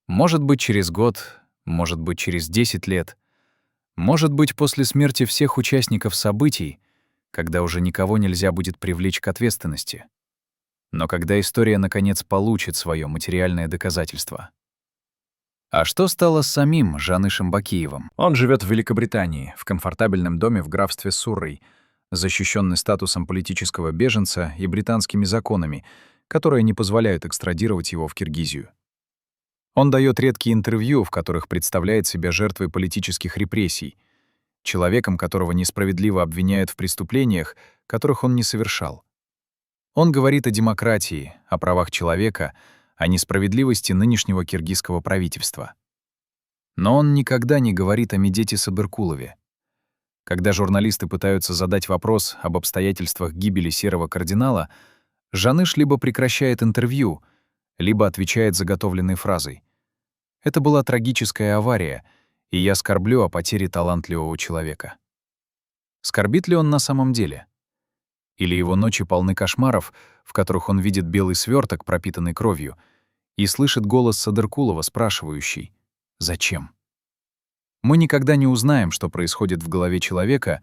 Может быть, через год, может быть, через 10 лет, может быть, после смерти всех участников событий, когда уже никого нельзя будет привлечь к ответственности. Но когда история, наконец, получит свое материальное доказательство. А что стало с самим Жанышем Бакиевым? Он живет в Великобритании, в комфортабельном доме в графстве Суррей, защищенный статусом политического беженца и британскими законами, которые не позволяют экстрадировать его в Киргизию. Он дает редкие интервью, в которых представляет себя жертвой политических репрессий, человеком, которого несправедливо обвиняют в преступлениях, которых он не совершал. Он говорит о демократии, о правах человека, о несправедливости нынешнего киргизского правительства. Но он никогда не говорит о Медете Садыркулове. Когда журналисты пытаются задать вопрос об обстоятельствах гибели серого кардинала, Жаныш либо прекращает интервью, либо отвечает заготовленной фразой: «Это была трагическая авария, и я скорблю о потере талантливого человека». Скорбит ли он на самом деле? Или его ночи полны кошмаров, в которых он видит белый сверток, пропитанный кровью, и слышит голос Садыркулова, спрашивающий: «Зачем?». Мы никогда не узнаем, что происходит в голове человека,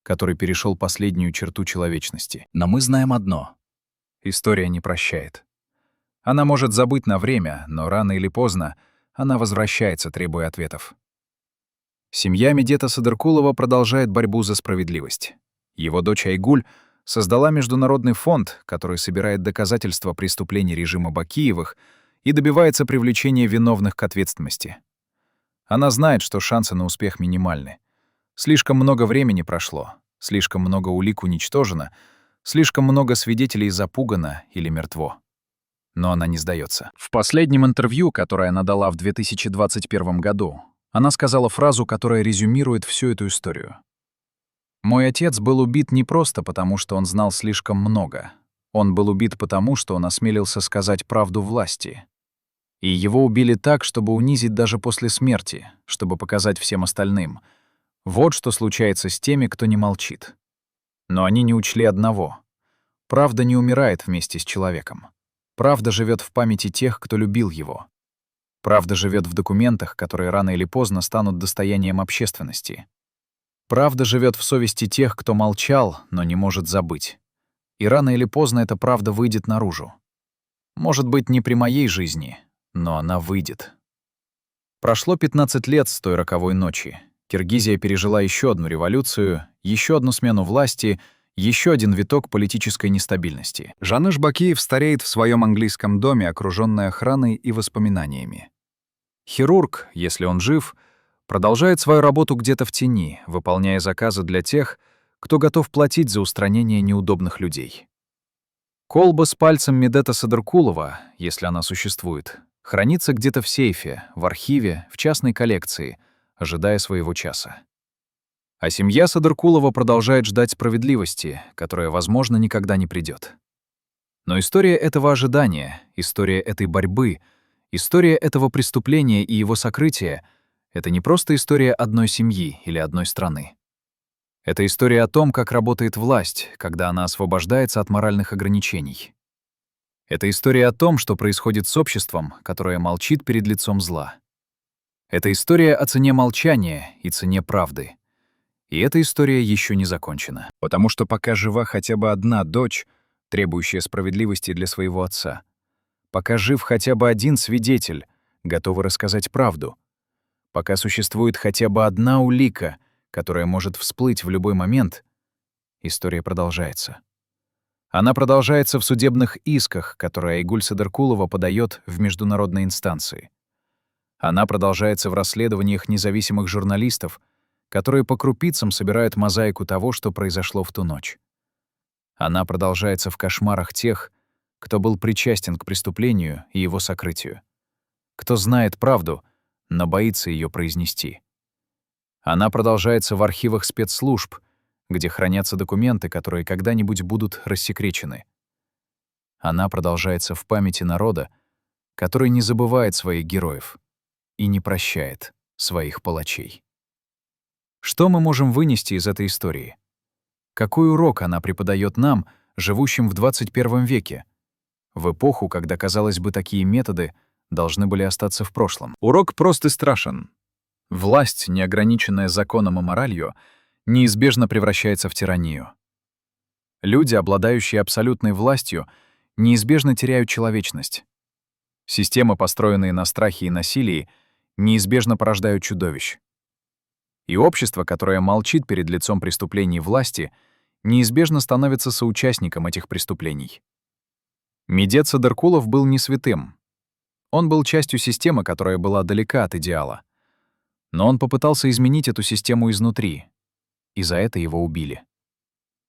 который перешел последнюю черту человечности. Но мы знаем одно — история не прощает. Она может забыть на время, но рано или поздно она возвращается, требуя ответов. Семья Медета Садыркулова продолжает борьбу за справедливость. Его дочь Айгуль создала международный фонд, который собирает доказательства преступлений режима Бакиевых и добивается привлечения виновных к ответственности. Она знает, что шансы на успех минимальны. Слишком много времени прошло, слишком много улик уничтожено, слишком много свидетелей запугано или мертво. Но она не сдается. В последнем интервью, которое она дала в 2021 году, она сказала фразу, которая резюмирует всю эту историю. «Мой отец был убит не просто потому, что он знал слишком много. Он был убит потому, что он осмелился сказать правду власти. И его убили так, чтобы унизить даже после смерти, чтобы показать всем остальным. Вот что случается с теми, кто не молчит. Но они не учли одного. Правда не умирает вместе с человеком. Правда живет в памяти тех, кто любил его. Правда живет в документах, которые рано или поздно станут достоянием общественности. Правда живет в совести тех, кто молчал, но не может забыть. И рано или поздно эта правда выйдет наружу. Может быть, не при моей жизни, но она выйдет. Прошло 15 лет с той роковой ночи. Киргизия пережила еще одну революцию, еще одну смену власти, еще один виток политической нестабильности. Жаныш Бакиев стареет в своем английском доме, окружённый охраной и воспоминаниями. Хирург, если он жив, продолжает свою работу где-то в тени, выполняя заказы для тех, кто готов платить за устранение неудобных людей. Колба с пальцем Медета Садыркулова, если она существует, хранится где-то в сейфе, в архиве, в частной коллекции, ожидая своего часа. А семья Садыркулова продолжает ждать справедливости, которая, возможно, никогда не придёт. Но история этого ожидания, история этой борьбы, история этого преступления и его сокрытия — это не просто история одной семьи или одной страны. Это история о том, как работает власть, когда она освобождается от моральных ограничений. Это история о том, что происходит с обществом, которое молчит перед лицом зла. Это история о цене молчания и цене правды. И эта история еще не закончена. Потому что пока жива хотя бы одна дочь, требующая справедливости для своего отца, пока жив хотя бы один свидетель, готовый рассказать правду, пока существует хотя бы одна улика, которая может всплыть в любой момент, история продолжается. Она продолжается в судебных исках, которые Айгуль Садыркулова подаёт в международные инстанции. Она продолжается в расследованиях независимых журналистов, которые по крупицам собирают мозаику того, что произошло в ту ночь. Она продолжается в кошмарах тех, кто был причастен к преступлению и его сокрытию, кто знает правду, но боится ее произнести. Она продолжается в архивах спецслужб, где хранятся документы, которые когда-нибудь будут рассекречены. Она продолжается в памяти народа, который не забывает своих героев и не прощает своих палачей. Что мы можем вынести из этой истории? Какой урок она преподает нам, живущим в 21 веке, в эпоху, когда, казалось бы, такие методы должны были остаться в прошлом? Урок прост и страшен. Власть, неограниченная законом и моралью, неизбежно превращается в тиранию. Люди, обладающие абсолютной властью, неизбежно теряют человечность. Системы, построенные на страхе и насилии, неизбежно порождают чудовищ. И общество, которое молчит перед лицом преступлений власти, неизбежно становится соучастником этих преступлений. Медет Садыркулов был не святым. Он был частью системы, которая была далека от идеала. Но он попытался изменить эту систему изнутри, и за это его убили.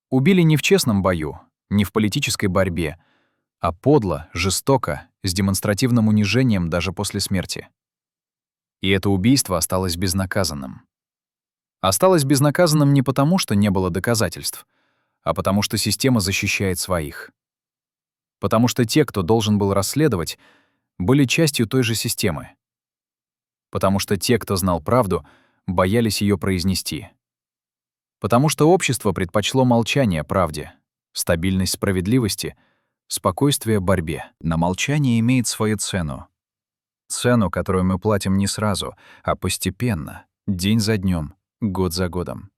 Убили не в честном бою, не в политической борьбе, а подло, жестоко, с демонстративным унижением даже после смерти. И это убийство осталось безнаказанным. Осталось безнаказанным не потому, что не было доказательств, а потому что система защищает своих. Потому что те, кто должен был расследовать, были частью той же системы. Потому что те, кто знал правду, боялись ее произнести. Потому что общество предпочло молчание правде, стабильность справедливости, спокойствие борьбе. Но молчание имеет свою цену. Цену, которую мы платим не сразу, а постепенно, день за днем, год за годом.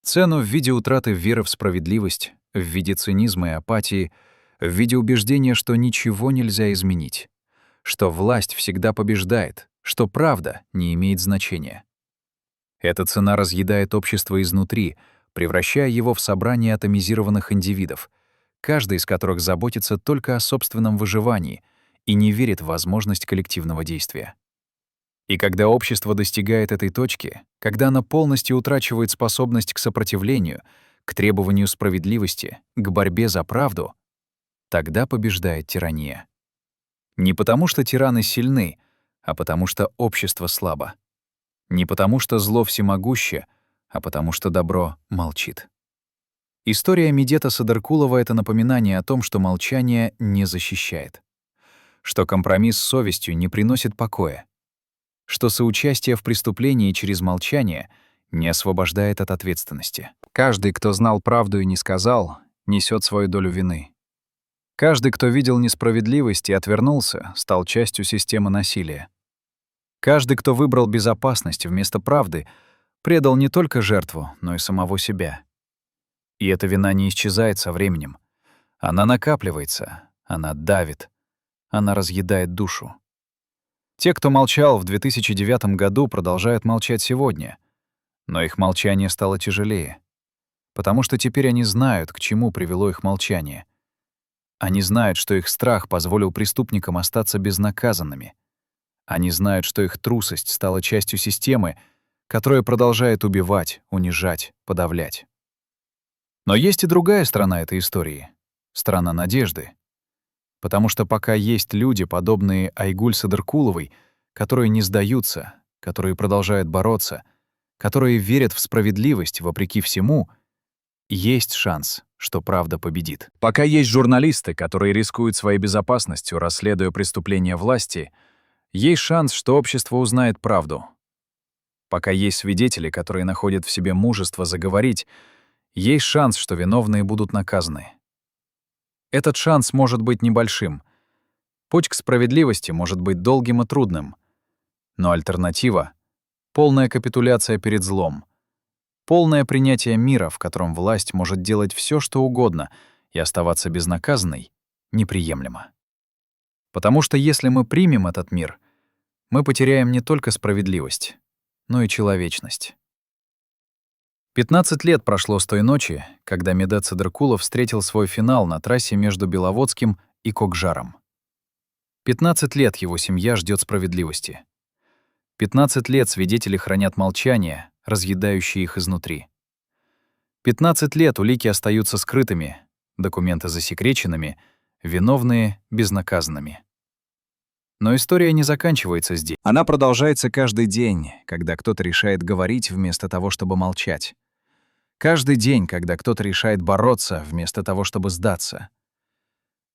Цену в виде утраты веры в справедливость, в виде цинизма и апатии, в виде убеждения, что ничего нельзя изменить, что власть всегда побеждает, что правда не имеет значения. Эта цена разъедает общество изнутри, превращая его в собрание атомизированных индивидов, каждый из которых заботится только о собственном выживании и не верит в возможность коллективного действия. И когда общество достигает этой точки, когда оно полностью утрачивает способность к сопротивлению, к требованию справедливости, к борьбе за правду, тогда побеждает тирания. Не потому что тираны сильны, а потому что общество слабо. Не потому что зло всемогуще, а потому что добро молчит. История Медета Садыркулова — это напоминание о том, что молчание не защищает, что компромисс с совестью не приносит покоя, что соучастие в преступлении через молчание не освобождает от ответственности. Каждый, кто знал правду и не сказал, несет свою долю вины. Каждый, кто видел несправедливость и отвернулся, стал частью системы насилия. Каждый, кто выбрал безопасность вместо правды, предал не только жертву, но и самого себя. И эта вина не исчезает со временем. Она накапливается, она давит, она разъедает душу. Те, кто молчал в 2009 году, продолжают молчать сегодня. Но их молчание стало тяжелее. Потому что теперь они знают, к чему привело их молчание. Они знают, что их страх позволил преступникам остаться безнаказанными. Они знают, что их трусость стала частью системы, которая продолжает убивать, унижать, подавлять. Но есть и другая сторона этой истории — сторона надежды. Потому что пока есть люди, подобные Айгуль Садыркуловой, которые не сдаются, которые продолжают бороться, которые верят в справедливость вопреки всему, есть шанс, что правда победит. Пока есть журналисты, которые рискуют своей безопасностью, расследуя преступления власти, есть шанс, что общество узнает правду. Пока есть свидетели, которые находят в себе мужество заговорить, есть шанс, что виновные будут наказаны. Этот шанс может быть небольшим. Путь к справедливости может быть долгим и трудным. Но альтернатива — полная капитуляция перед злом, полное принятие мира, в котором власть может делать все, что угодно, и оставаться безнаказанной, неприемлемо. Потому что если мы примем этот мир, мы потеряем не только справедливость, но и человечность. 15 лет прошло с той ночи, когда Медет Садыркулов встретил свой финал на трассе между Беловодским и Кокжаром. 15 лет его семья ждет справедливости. 15 лет свидетели хранят молчание, разъедающее их изнутри. 15 лет улики остаются скрытыми, документы засекреченными, виновные безнаказанными. Но история не заканчивается здесь. Она продолжается каждый день, когда кто-то решает говорить вместо того, чтобы молчать. Каждый день, когда кто-то решает бороться вместо того, чтобы сдаться.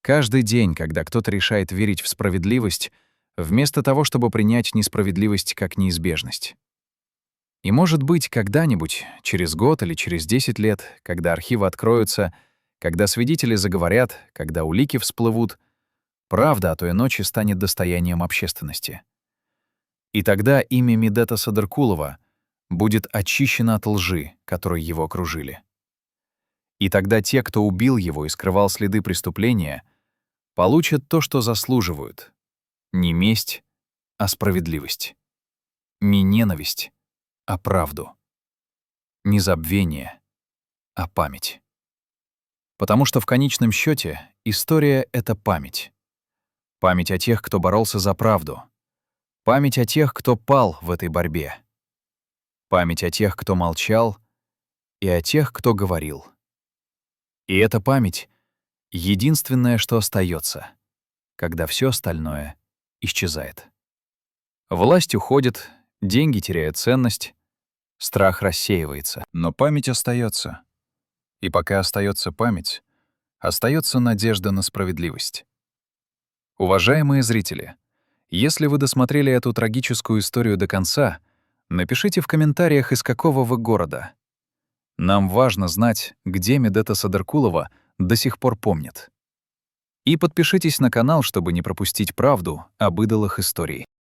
Каждый день, когда кто-то решает верить в справедливость вместо того, чтобы принять несправедливость как неизбежность. И, может быть, когда-нибудь, через год или через 10 лет, когда архивы откроются, когда свидетели заговорят, когда улики всплывут, правда о той ночи станет достоянием общественности. И тогда имя Медета Садыркулова будет очищено от лжи, которой его окружили. И тогда те, кто убил его и скрывал следы преступления, получат то, что заслуживают. Не месть, а справедливость. Не ненависть, а правду. Не забвение, а память. Потому что в конечном счете история — это память. Память о тех, кто боролся за правду. Память о тех, кто пал в этой борьбе. Память о тех, кто молчал, и о тех, кто говорил. И эта память — единственное, что остается, когда все остальное исчезает. Власть уходит, деньги теряют ценность, страх рассеивается. Но память остается. И пока остается память, остается надежда на справедливость. Уважаемые зрители, если вы досмотрели эту трагическую историю до конца, напишите в комментариях, из какого вы города. Нам важно знать, где Медета Садыркулова до сих пор помнит. И подпишитесь на канал, чтобы не пропустить правду об идолах истории.